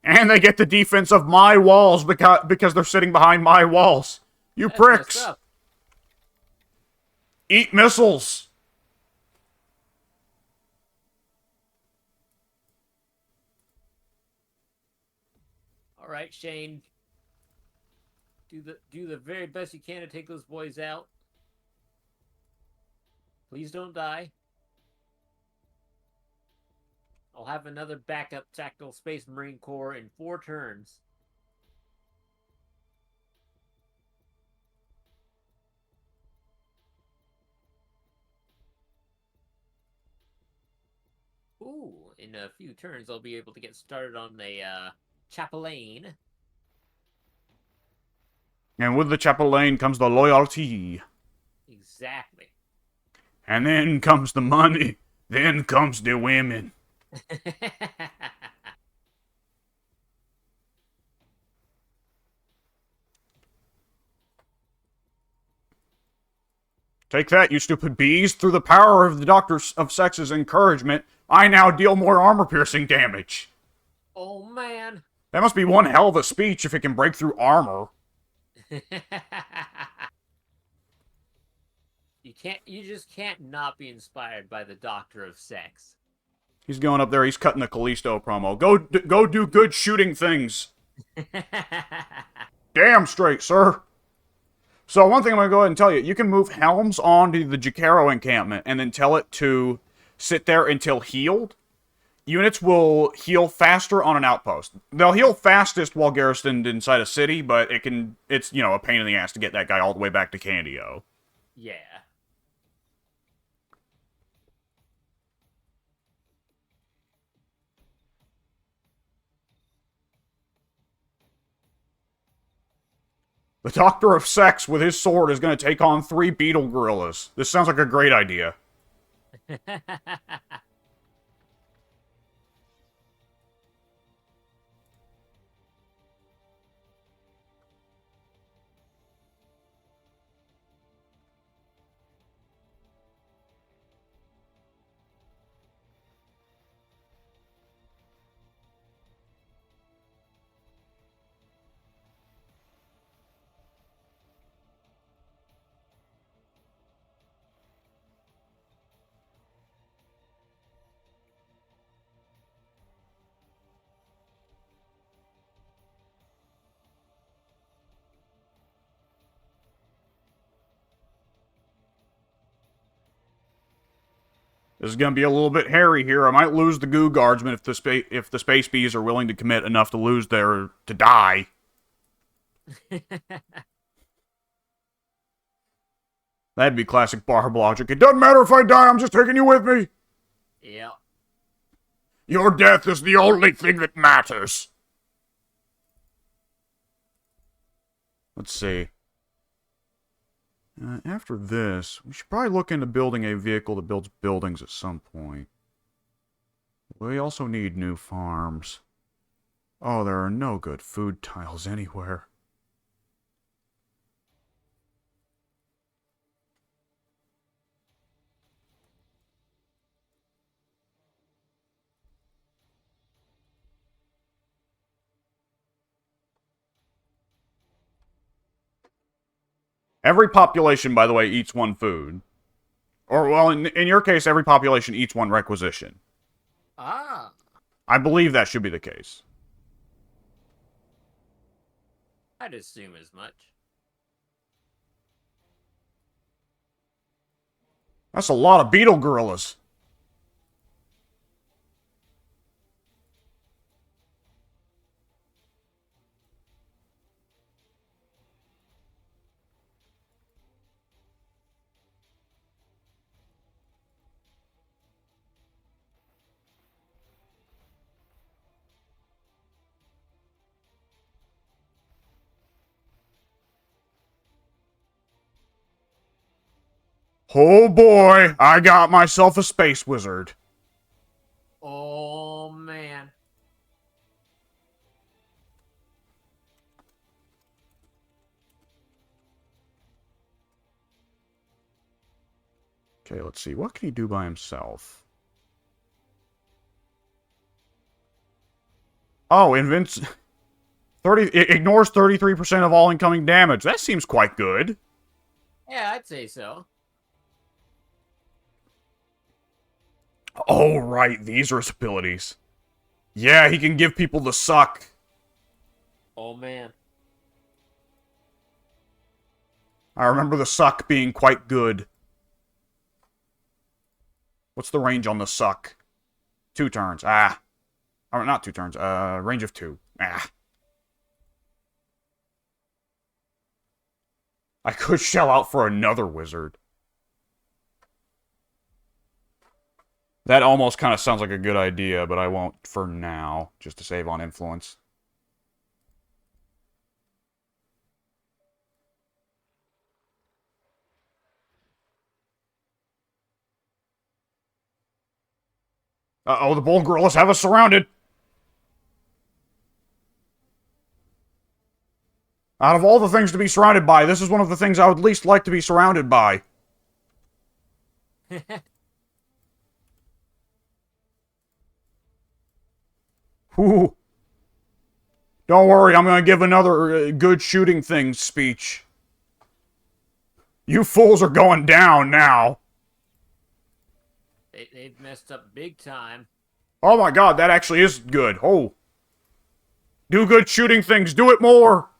And they get the defense of my walls because they're sitting behind my walls. You That's pricks. Eat missiles. All right, Shane. Do the very best you can to take those boys out. Please don't die. I'll have another backup tactical Space Marine Corps in 4 turns. Ooh, in a few turns, I'll be able to get started on a chapelaine. And with the chapelaine comes the loyalty. Exactly. And then comes the money. Then comes the women. Take that, you stupid bees. Through the power of the Doctor of Sex's encouragement, I now deal more armor-piercing damage. Oh, man. That must be one hell of a speech if it can break through armor. You just can't not be inspired by the Doctor of Sex. He's going up there, he's cutting the Callisto promo. Go do good shooting things. Damn straight, sir. So one thing I'm going to go ahead and tell you, you can move Helms onto the Jacaro encampment and then tell it to sit there until healed. Units will heal faster on an outpost. They'll heal fastest while garrisoned inside a city, but it's, you know, a pain in the ass to get that guy all the way back to Candio. Yeah. The Doctor of Sex with his sword is going to take on 3 beetle gorillas. This sounds like a great idea. This is going to be a little bit hairy here. I might lose the goo guardsmen if the space bees are willing to commit enough to die. That'd be classic Barb logic. It doesn't matter if I die, I'm just taking you with me. Yeah. Your death is the only thing that matters. Let's see. After this, we should probably look into building a vehicle that builds buildings at some point. We also need new farms. Oh, there are no good food tiles anywhere. Every population, by the way, eats one food. Or, well, in your case, every population eats one requisition. Ah. I believe that should be the case. I'd assume as much. That's a lot of beetle gorillas. Oh boy, I got myself a space wizard. Oh, man. Okay, let's see. What can he do by himself? Oh, invents 30. It ignores 33% of all incoming damage. That seems quite good. Yeah, I'd say so. Oh, right. These are his abilities. Yeah, he can give people the suck. Oh, man. I remember the suck being quite good. What's the range on the suck? 2 turns. Ah. Or not 2 turns. Range of 2. Ah. I could shell out for another wizard. That almost kind of sounds like a good idea, but I won't for now, just to save on influence. Uh-oh, the bull gorillas have us surrounded! Out of all the things to be surrounded by, this is one of the things I would least like to be surrounded by. Whew. Don't worry, I'm gonna give another good shooting things speech. You fools are going down now. They've messed up big time. Oh my god, that actually is good. Oh. Do good shooting things, do it more!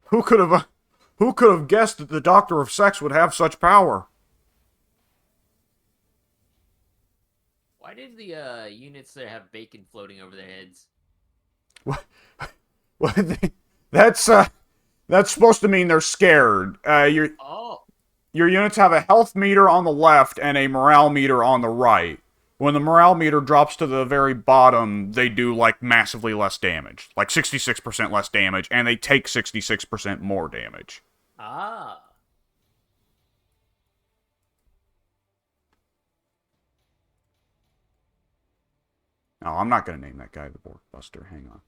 Who could have... who could have guessed that the Doctor of Sex would have such power? Why did the units there have bacon floating over their heads? What? That's, that's supposed to mean they're scared. Oh, Your units have a health meter on the left and a morale meter on the right. When the morale meter drops to the very bottom, they do, like, massively less damage. Like, 66% less damage, and they take 66% more damage. ah. No, I'm not going to name that guy the Bork Buster. Hang on.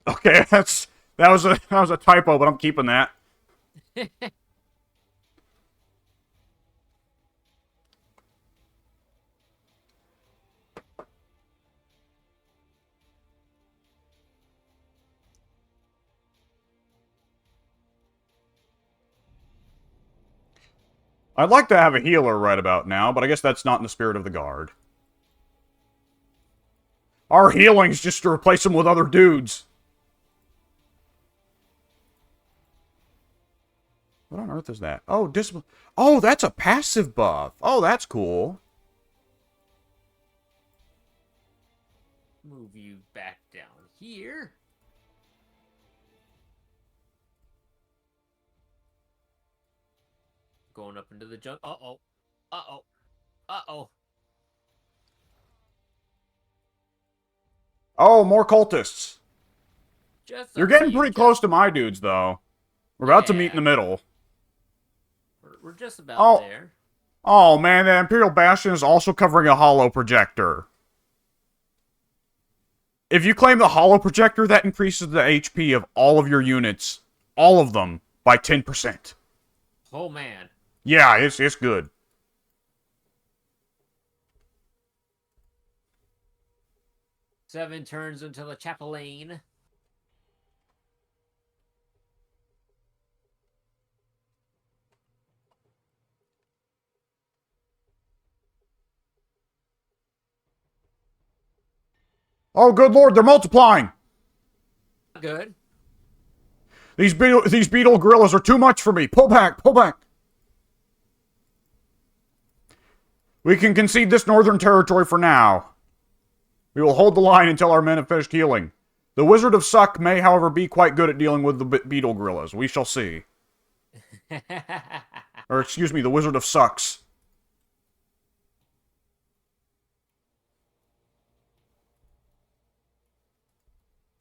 Okay, that was a typo, but I'm keeping that. I'd like to have a healer right about now, but I guess that's not in the spirit of the guard. Our healing's just to replace them with other dudes. What on earth is that? Oh, discipline. Oh, that's a passive buff. Oh, that's cool. Move you back down here. Going up into the junk. Uh-oh. Uh-oh. Uh-oh. Oh, more cultists. Just a You're getting few. pretty close to my dudes, though. We're about to meet in the middle. We're just about Oh. there. Oh, man, the Imperial Bastion is also covering a hollow projector. If you claim the hollow projector, that increases the HP of all of your units. All of them. By 10%. Oh, man. Yeah, it's good. Seven turns until the Chapelaine. Oh, good lord, they're multiplying! Good. These beetle gorillas are too much for me. Pull back, pull back. We can concede this northern territory for now. We will hold the line until our men have finished healing. The Wizard of Suck may, however, be quite good at dealing with the beetle gorillas. We shall see. Or, excuse me, the Wizard of Sucks.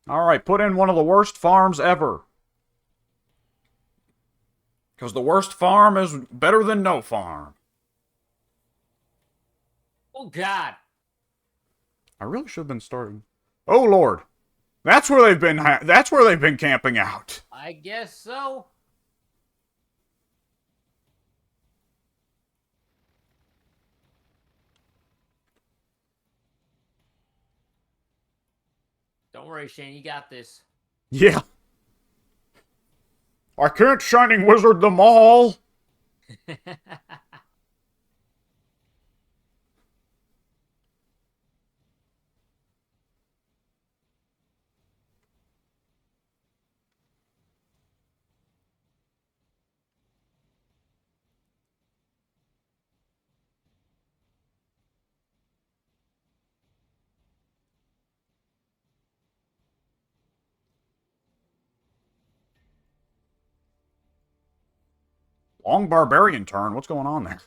Alright, put in one of the worst farms ever. Because the worst farm is better than no farm. Oh, God. I really should have been starting. Oh, Lord. That's where they've been. That's where they've been camping out. I guess so. Don't worry, Shane. You got this. Yeah. I can't Shining Wizard them all. Long barbarian turn. What's going on there?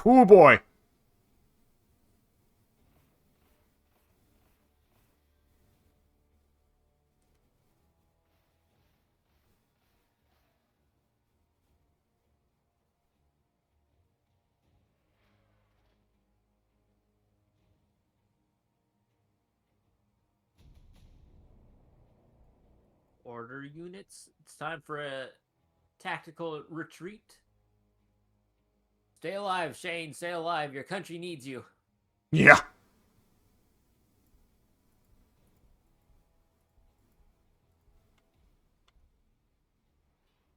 Oh boy. Order units. It's time for a tactical retreat. Stay alive, Shane. Stay alive. Your country needs you. Yeah.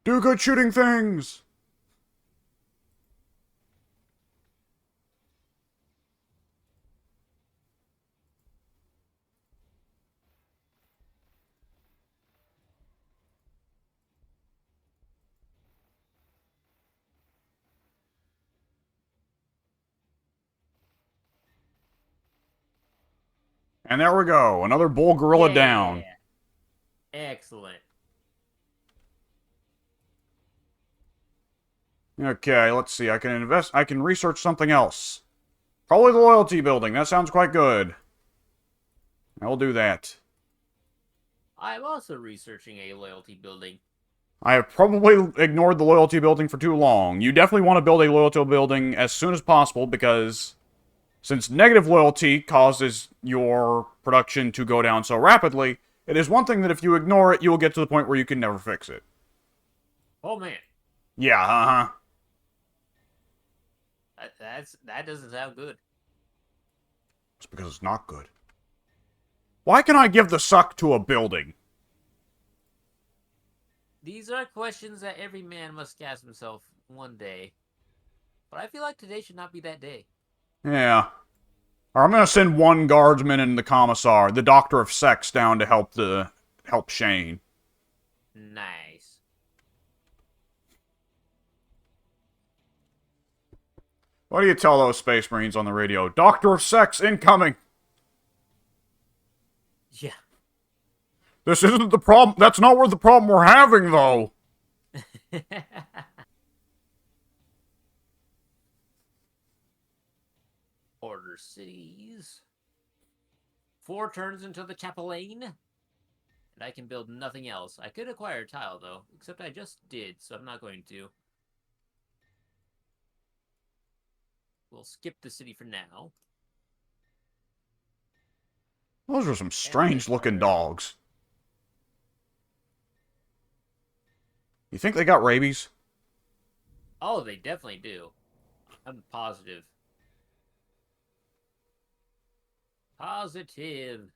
Do good shooting things. And there we go. Another bull gorilla down. Yeah. Excellent. Okay, let's see. I can research something else. Probably the loyalty building. That sounds quite good. I will do that. I'm also researching a loyalty building. I have probably ignored the loyalty building for too long. You definitely want to build a loyalty building as soon as possible because since negative loyalty causes your production to go down so rapidly, it is one thing that if you ignore it, you will get to the point where you can never fix it. Oh man, Yeah, uh-huh. that doesn't sound good. It's because it's not good. Why can I give the suck to a building? These are questions that every man must ask himself one day. But I feel like today should not be that day. Yeah. Or I'm gonna send one guardsman and the commissar, the doctor of sex, down to help Shane. Nice. What do you tell those space marines on the radio? Doctor of sex incoming! Yeah. This isn't the problem. That's not where the problem we're having, though. Order cities. 4 turns until the Capelane. And I can build nothing else. I could acquire a tile, though. Except I just did, so I'm not going to. We'll skip the city for now. Those are some strange-looking dogs. You think they got rabies? Oh, they definitely do. I'm positive. Positive.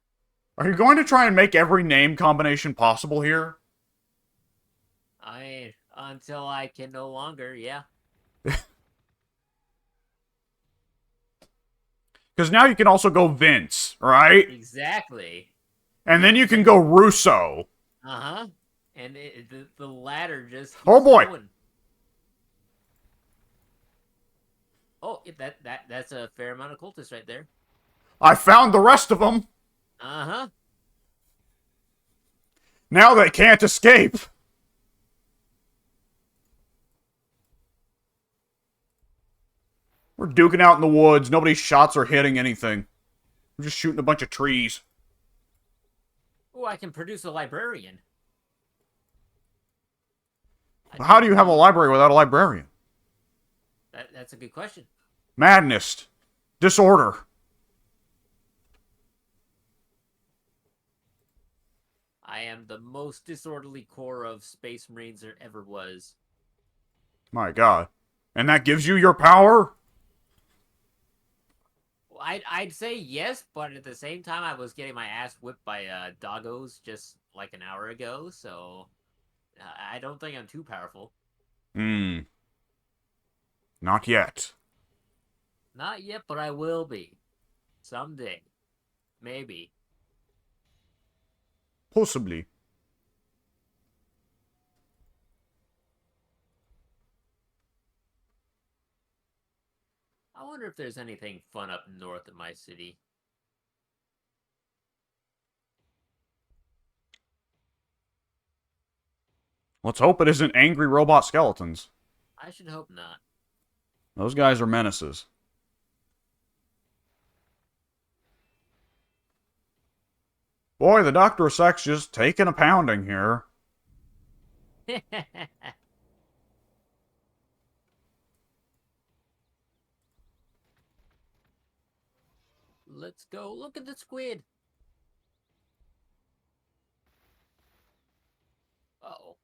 Are you going to try and make every name combination possible here? Until I can no longer, yeah. Because now you can also go Vince, right? Exactly. And then you can go Russo. Uh-huh. And the ladder just keeps Oh boy. going. Oh, that's a fair amount of cultists right there. I found the rest of them. Uh-huh. Now they can't escape. We're duking out in the woods. Nobody's shots are hitting anything. We're just shooting a bunch of trees. Oh, I can produce a librarian. How do you have a library without a librarian? That's a good question. Madness. Disorder. I am the most disorderly corps of Space Marines there ever was. My god. And that gives you your power? I'd say yes, but at the same time, I was getting my ass whipped by doggos just like an hour ago, so I don't think I'm too powerful. Not yet. Not yet, but I will be. Someday. Maybe. Possibly. I wonder if there's anything fun up north of my city. Let's hope it isn't angry robot skeletons. I should hope not. Those guys are menaces. Boy, the Doctor of Sex just taking a pounding here. Let's go. Look at the squid. Uh-oh.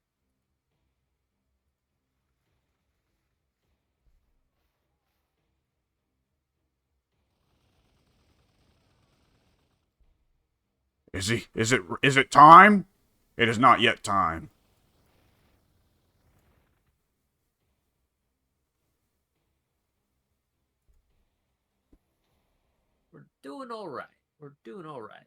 Is it time? It is not yet time. We're doing all right. We're doing all right.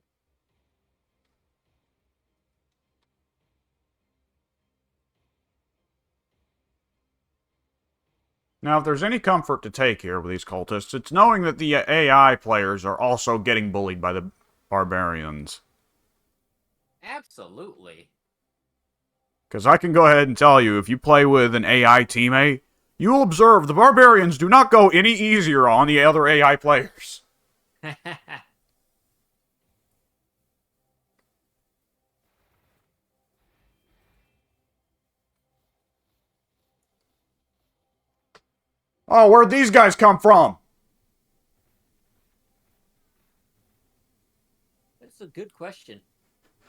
Now, if there's any comfort to take here with these cultists, it's knowing that the AI players are also getting bullied by the barbarians. Absolutely. Because I can go ahead and tell you, if you play with an AI teammate, you will observe the barbarians do not go any easier on the other AI players. Oh, where'd these guys come from? That's a good question.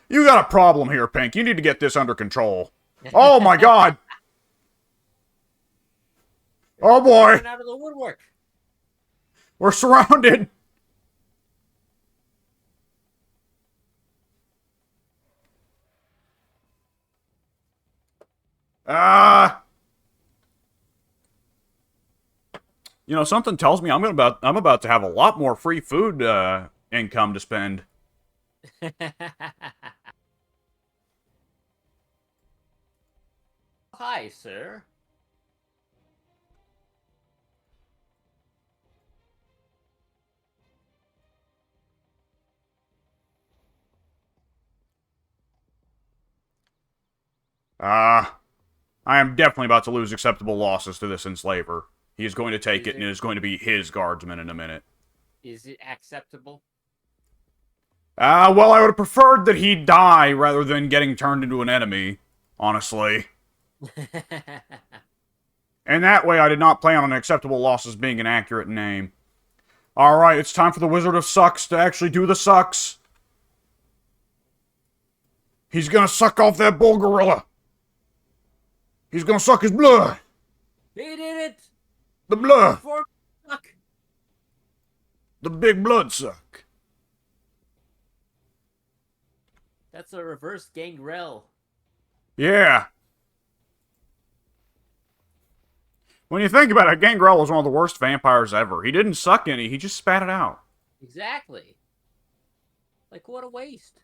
You got a problem here, Pink. You need to get this under control. Oh my god! Oh boy! Out of the woodwork. We're surrounded! You know, something tells me I'm about to have a lot more free food income to spend. Hi, sir. I am definitely about to lose acceptable losses to this enslaver. He is going to take it, and it is going to be his guardsmen in a minute. Is it acceptable? Well, I would have preferred that he die rather than getting turned into an enemy, honestly. And that way, I did not plan on acceptable losses being an accurate name. Alright, it's time for the Wizard of Sucks to actually do the sucks. He's gonna suck off that bull gorilla. He's gonna suck his blood. He did it! The blood. Suck. The big blood suck. That's a reverse gangrel. Yeah. When you think about it, Gangrel was one of the worst vampires ever. He didn't suck any, he just spat it out. Exactly. Like, what a waste.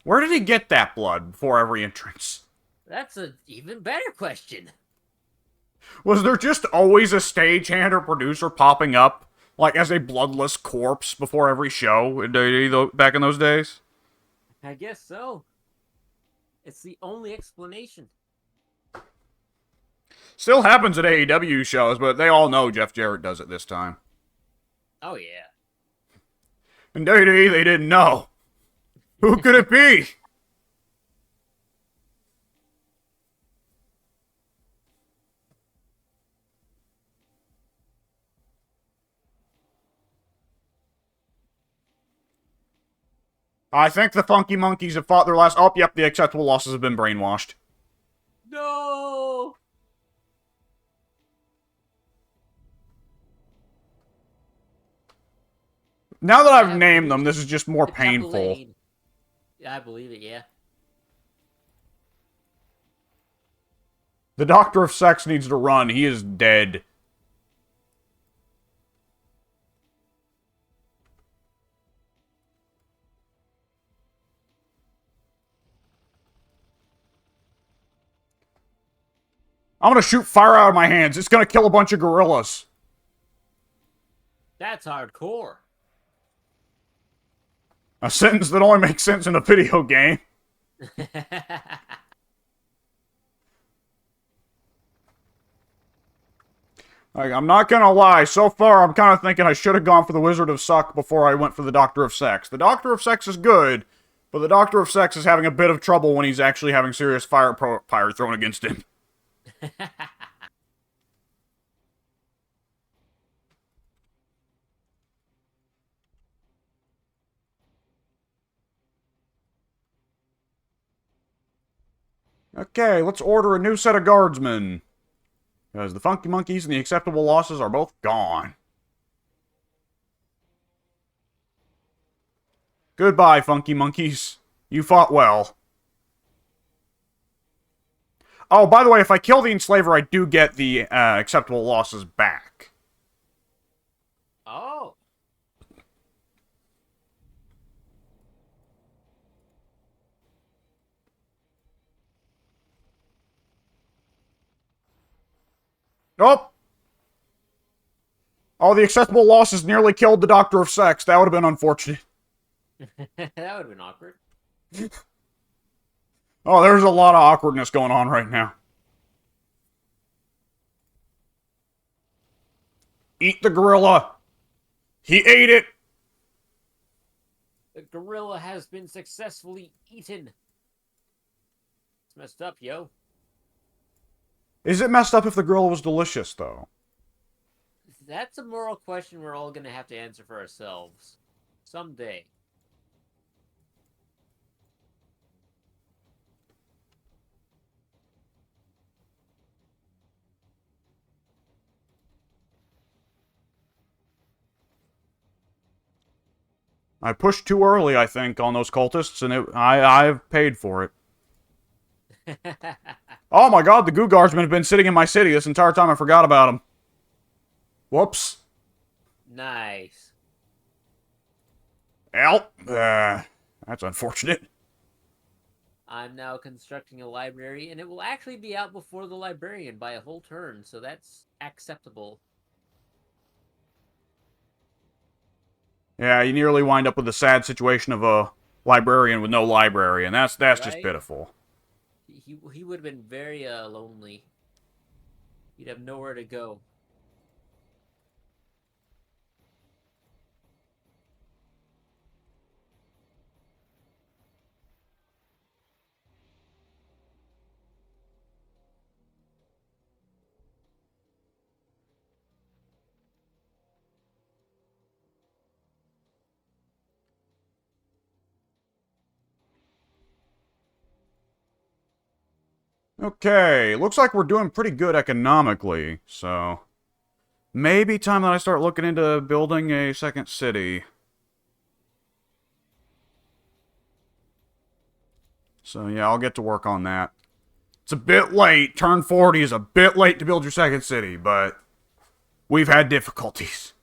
Where did he get that blood before every entrance? That's an even better question. Was there just always a stagehand or producer popping up, like as a bloodless corpse before every show back in those days? I guess so. It's the only explanation. Still happens at AEW shows, but they all know Jeff Jarrett does it this time. Oh, yeah. In WWE, they didn't know. Who could it be? I think the Funky Monkeys have fought their last... Oh, yep, the acceptable losses have been brainwashed. No! Now that I've named them, this is just more painful. Yeah, I believe it, yeah. The Doctor of Sex needs to run. He is dead. I'm gonna shoot fire out of my hands. It's gonna kill a bunch of gorillas. That's hardcore. A sentence that only makes sense in a video game. Like, I'm not gonna lie, so far I'm kind of thinking I should have gone for the Wizard of Suck before I went for the Doctor of Sex. The Doctor of Sex is good, but the Doctor of Sex is having a bit of trouble when he's actually having serious fire thrown against him. Okay, let's order a new set of guardsmen. Because the Funky Monkeys and the acceptable losses are both gone. Goodbye, Funky Monkeys. You fought well. Oh, by the way, if I kill the Enslaver, I do get the acceptable losses back. Oh. Oh! Oh, the acceptable losses nearly killed the Doctor of Sex. That would have been unfortunate. That would have been awkward. Oh, there's a lot of awkwardness going on right now. Eat the gorilla. He ate it. The gorilla has been successfully eaten. It's messed up, yo. Is it messed up if the gorilla was delicious, though? That's a moral question we're all going to have to answer for ourselves. Someday. I pushed too early, I think, on those cultists, and I've paid for it. Oh my god, the Goo Guardsmen have been sitting in my city this entire time. I forgot about them. Whoops. Nice. Well, that's unfortunate. I'm now constructing a library, and it will actually be out before the librarian by a whole turn, so that's acceptable. Yeah, you nearly wind up with the sad situation of a librarian with no library, and that's Right? just pitiful. He would have been very lonely. He'd have nowhere to go. Okay, looks like we're doing pretty good economically, so maybe time that I start looking into building a second city. So yeah, I'll get to work on that. It's a bit late. Turn 40 is a bit late to build your second city, but we've had difficulties.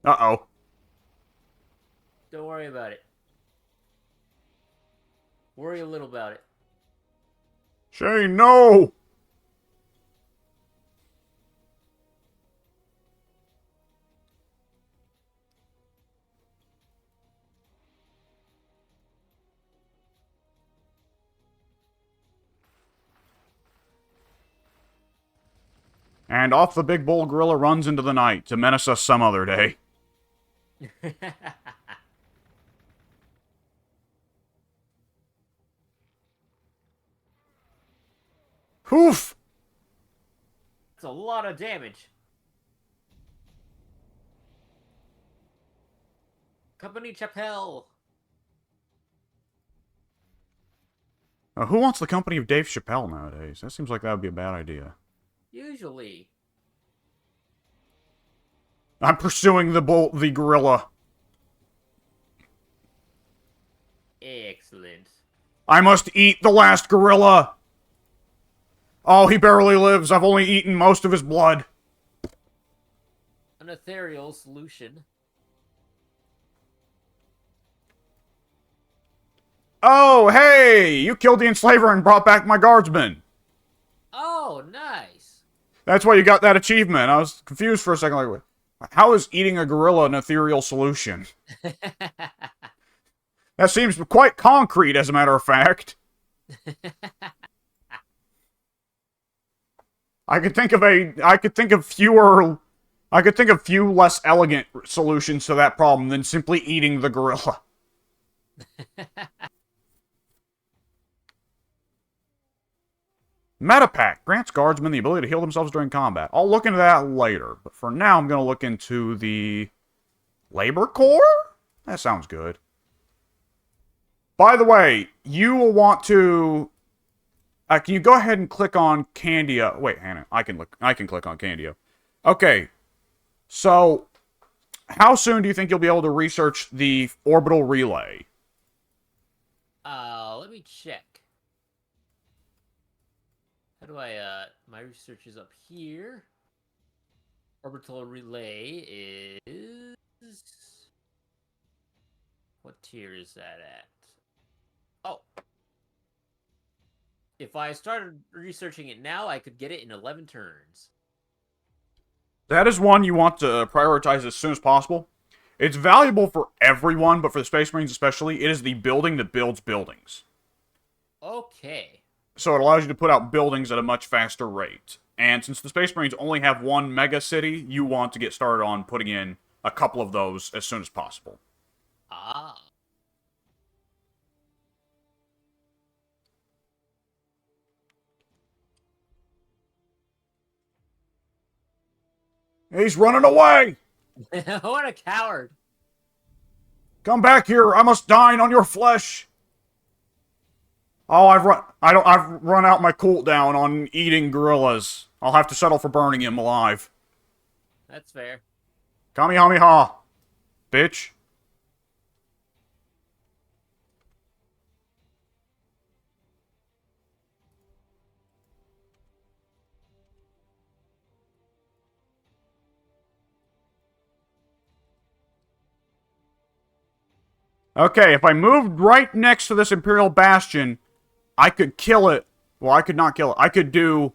Uh-oh. Don't worry about it. Worry a little about it. Shane, no! And off the big bull gorilla runs into the night to menace us some other day. Poof! That's a lot of damage. Company Chapelle. Who wants the company of Dave Chappelle nowadays? That seems like that would be a bad idea. Usually. I'm pursuing the gorilla. Excellent. I must eat the last gorilla! Oh, he barely lives. I've only eaten most of his blood. An ethereal solution. Oh, hey! You killed the enslaver and brought back my guardsmen. Oh, nice. That's why you got that achievement. I was confused for a second. Like, how is eating a gorilla an ethereal solution? That seems quite concrete, as a matter of fact. I could think of few less elegant solutions to that problem than simply eating the gorilla. Metapack grants guardsmen the ability to heal themselves during combat. I'll look into that later, but for now I'm going to look into the Labor Corps? That sounds good. By the way, you will want to... can you go ahead and click on Candia? Wait, Hannah, I can click on Candia. Okay, so how soon do you think you'll be able to research the orbital relay? Let me check. How do I, my research is up here. Orbital relay is... What tier is that at? Oh. If I started researching it now, I could get it in 11 turns. That is one you want to prioritize as soon as possible. It's valuable for everyone, but for the Space Marines especially, it is the building that builds buildings. Okay. So it allows you to put out buildings at a much faster rate. And since the Space Marines only have one mega city, you want to get started on putting in a couple of those as soon as possible. Ah. He's running away! What a coward! Come back here! I must dine on your flesh! Oh, I've run out my cooldown on eating gorillas. I'll have to settle for burning him alive. That's fair. Kamehameha, bitch. Okay, if I moved right next to this Imperial Bastion, I could kill it. Well, I could not kill it. I could do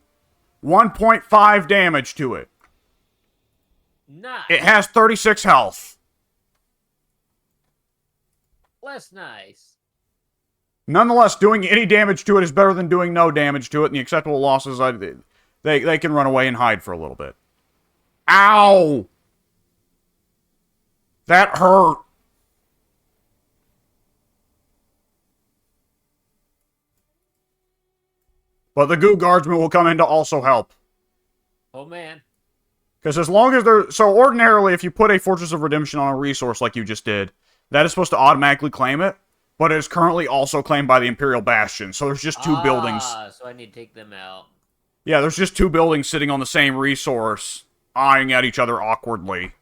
1.5 damage to it. Nice. It has 36 health. Less nice. Nonetheless, doing any damage to it is better than doing no damage to it, and the acceptable losses, they can run away and hide for a little bit. Ow! That hurt. But the Goo Guardsmen will come in to also help. Oh, man. Because as long as they're... So ordinarily, if you put a Fortress of Redemption on a resource like you just did, that is supposed to automatically claim it, but it is currently also claimed by the Imperial Bastion, so there's just two buildings. So I need to take them out. Yeah, there's just two buildings sitting on the same resource, eyeing at each other awkwardly.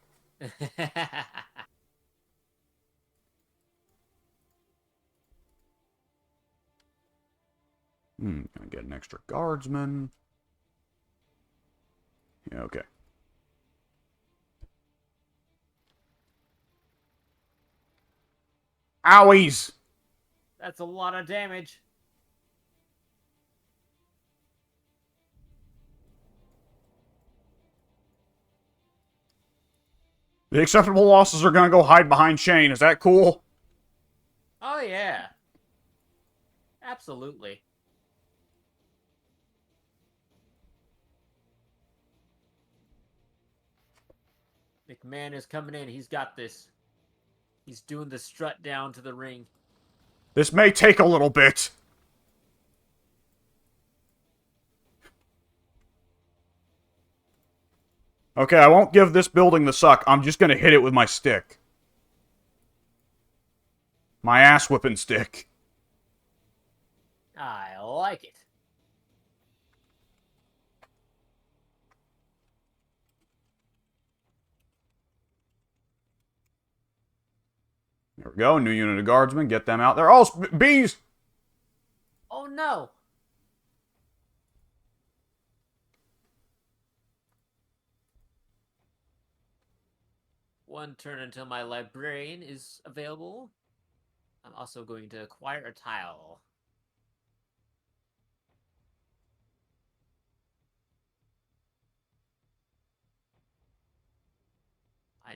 Gonna get an extra guardsman. Yeah, okay. Owies! That's a lot of damage. The acceptable losses are gonna go hide behind Shane. Is that cool? Oh, yeah. Absolutely. McMahon is coming in. He's got this. He's doing the strut down to the ring. This may take a little bit. Okay, I won't give this building the suck. I'm just gonna hit it with my stick. My ass-whipping stick. I like it. There we go. New unit of guardsmen. Get them out there. Oh, bees! Oh, no. One turn until my librarian is available. I'm also going to acquire a tile.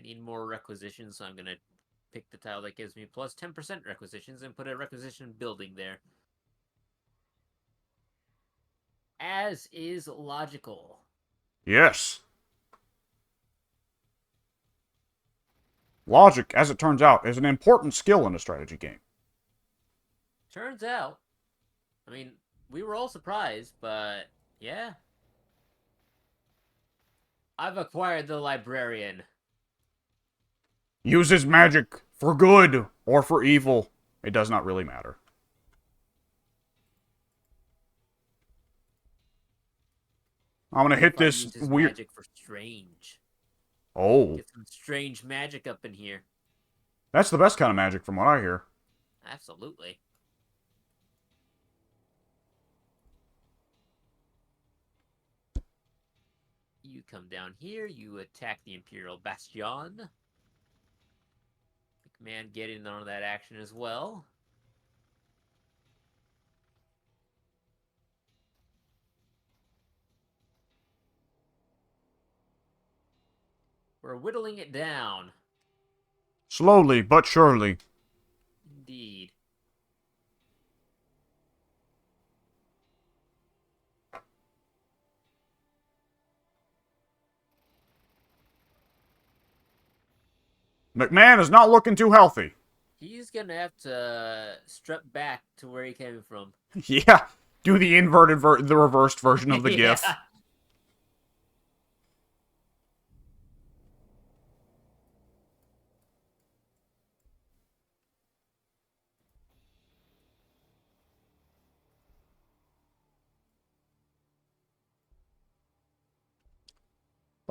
need more requisitions, so I'm gonna pick the tile that gives me plus 10% requisitions and put a requisition building there. As is logical. Yes. Logic, as it turns out, is an important skill in a strategy game. Turns out, I mean, we were all surprised, but yeah. I've acquired the librarian. Uses magic for good or for evil. It does not really matter. I'm gonna hit If I this use his weird. magic for strange. Oh, Get some strange magic up in here. that's the best kind of magic from what I hear. Absolutely. You come down here, you attack the Imperial Bastion. The command get in on that action as well. We're whittling it down. Slowly but surely. Indeed. McMahon is not looking too healthy. He's gonna have to strut back to where he came from. Yeah, do the the reversed version of the Yeah. GIF.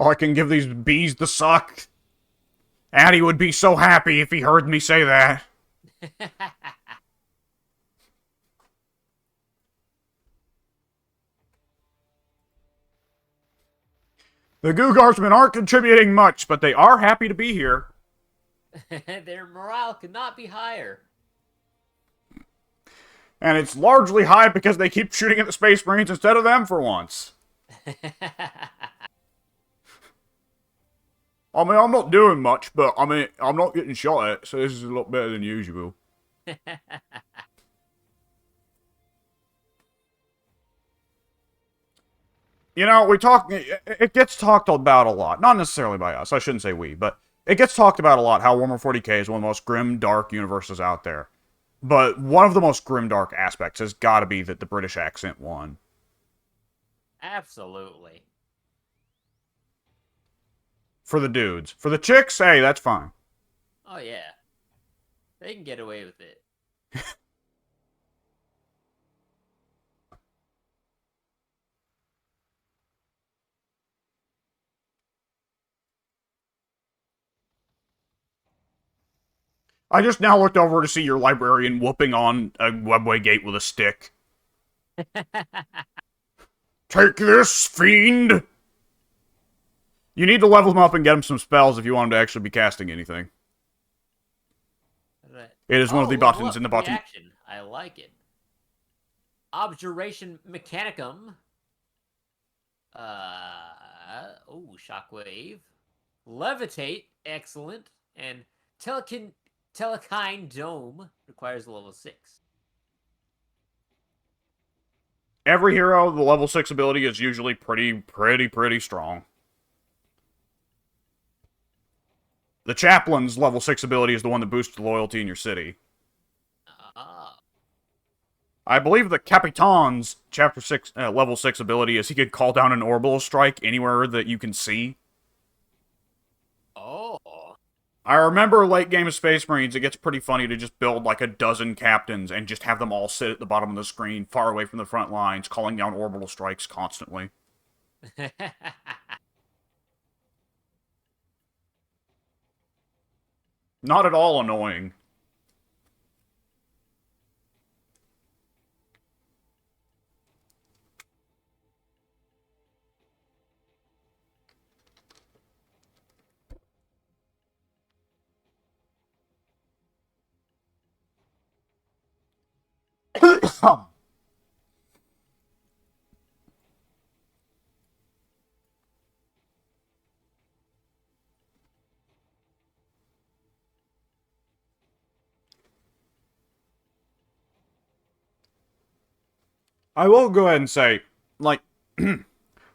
Oh, I can give these bees the suck. Addy would be so happy if he heard me say that. The Goo Guardsmen aren't contributing much, but they are happy to be here. Their morale could not be higher. And it's largely high because they keep shooting at the Space Marines instead of them for once. I mean, I'm not doing much, but I mean, I'm not getting shot at, so this is a lot better than usual. You know, it gets talked about a lot. Not necessarily by us, I shouldn't say we, but it gets talked about a lot how Warhammer 40k is one of the most grim, dark universes out there. But one of the most grim, dark aspects has got to be that the British accent won. Absolutely. For the dudes. For the chicks, hey, that's fine. Oh, yeah. They can get away with it. I just now looked over to see your librarian whooping on a webway gate with a stick. Take this, fiend! You need to level him up and get him some spells if you want him to actually be casting anything. It is one of the buttons in the bottom. Reaction. I like it. Objuration Mechanicum. Shockwave. Levitate. Excellent. And Telekine Dome requires a level 6. Every hero, the level 6 ability is usually pretty strong. The Chaplain's level 6 ability is the one that boosts loyalty in your city. I believe the Capitan's chapter 6, level 6 ability is he could call down an orbital strike anywhere that you can see. Oh. I remember late game of Space Marines, it gets pretty funny to just build like a dozen captains and just have them all sit at the bottom of the screen, far away from the front lines, calling down orbital strikes constantly. Not at all annoying. I will go ahead and say, like, when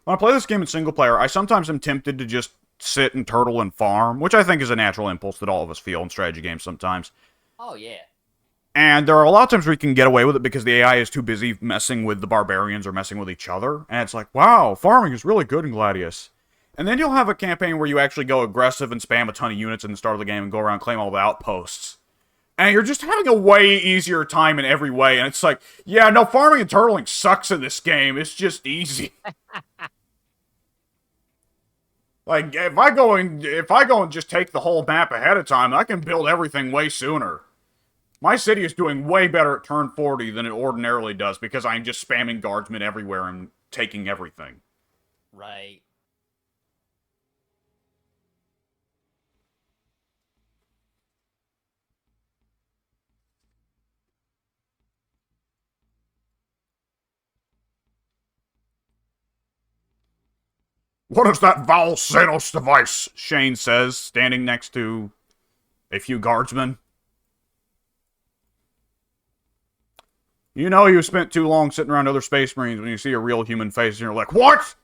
I play this game in single player, I sometimes am tempted to just sit and turtle and farm, which I think is a natural impulse that all of us feel in strategy games sometimes. Oh yeah. And there are a lot of times where you can get away with it because the AI is too busy messing with the barbarians or messing with each other. And it's like, wow, farming is really good in Gladius. And then you'll have a campaign where you actually go aggressive and spam a ton of units in the start of the game and go around and claim all the outposts. And you're just having a way easier time in every way. And it's like, yeah, no, farming and turtling sucks in this game. It's just easy. Like, if I go and just take the whole map ahead of time, I can build everything way sooner. My city is doing way better at turn 40 than it ordinarily does because I'm just spamming guardsmen everywhere and taking everything. Right. What is that foul Xenos device? Shane says, standing next to a few guardsmen. You know you spent too long sitting around other space marines when you see a real human face and you're like, what?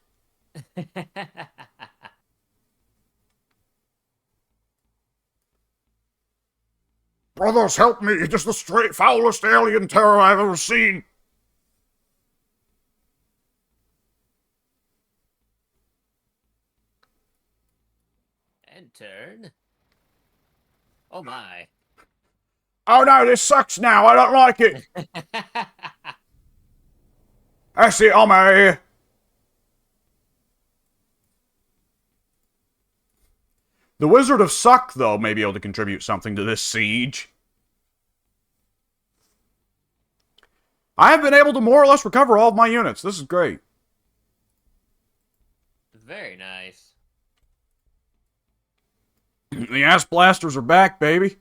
Brothers, help me. It is the straight foulest alien terror I've ever seen. And turn. Oh my. Oh no, this sucks now. I don't like it. I see, oh my. The Wizard of Suck, though, may be able to contribute something to this siege. I have been able to more or less recover all of my units. This is great. Very nice. The ass blasters are back, baby.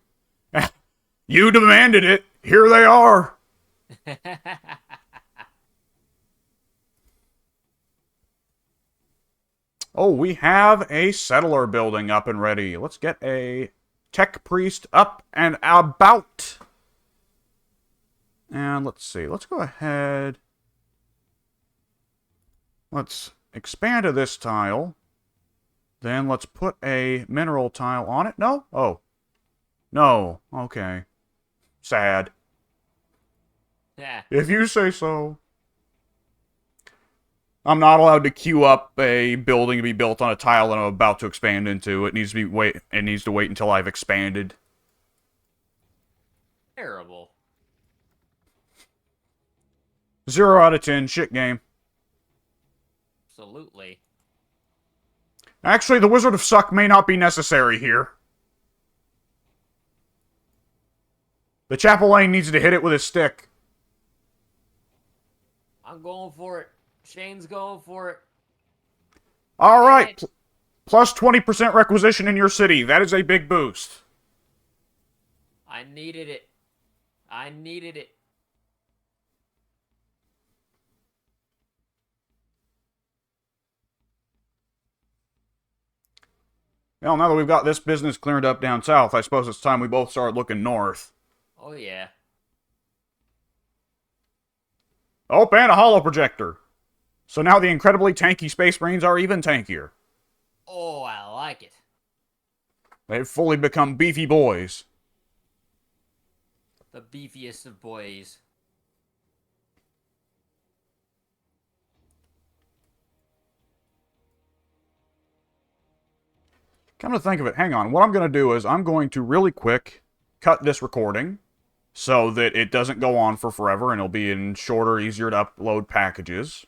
You demanded it. Here they are. Oh, we have a settler building up and ready. Let's get a tech priest up and about. And let's see. Let's go ahead. Let's expand to this tile. Then let's put a mineral tile on it. No? Oh. No. Okay. Sad. Yeah. If you say so. I'm not allowed to queue up a building to be built on a tile that I'm about to expand into. It needs to wait until I've expanded. Terrible. 0 out of 10, shit game. Absolutely. Actually, the Wizard of Suck may not be necessary here. The Chapelaine needs to hit it with his stick. I'm going for it. Shane's going for it. Alright. Plus 20% requisition in your city. That is a big boost. I needed it. I needed it. Well, now that we've got this business cleared up down south, I suppose it's time we both start looking north. Oh, yeah. Oh, and a holo projector. So now the incredibly tanky Space Marines are even tankier. Oh, I like it. They've fully become beefy boys. The beefiest of boys. Come to think of it, hang on. What I'm going to do is I'm going to really quick cut this recording so that it doesn't go on for forever and it'll be in shorter, easier to upload packages.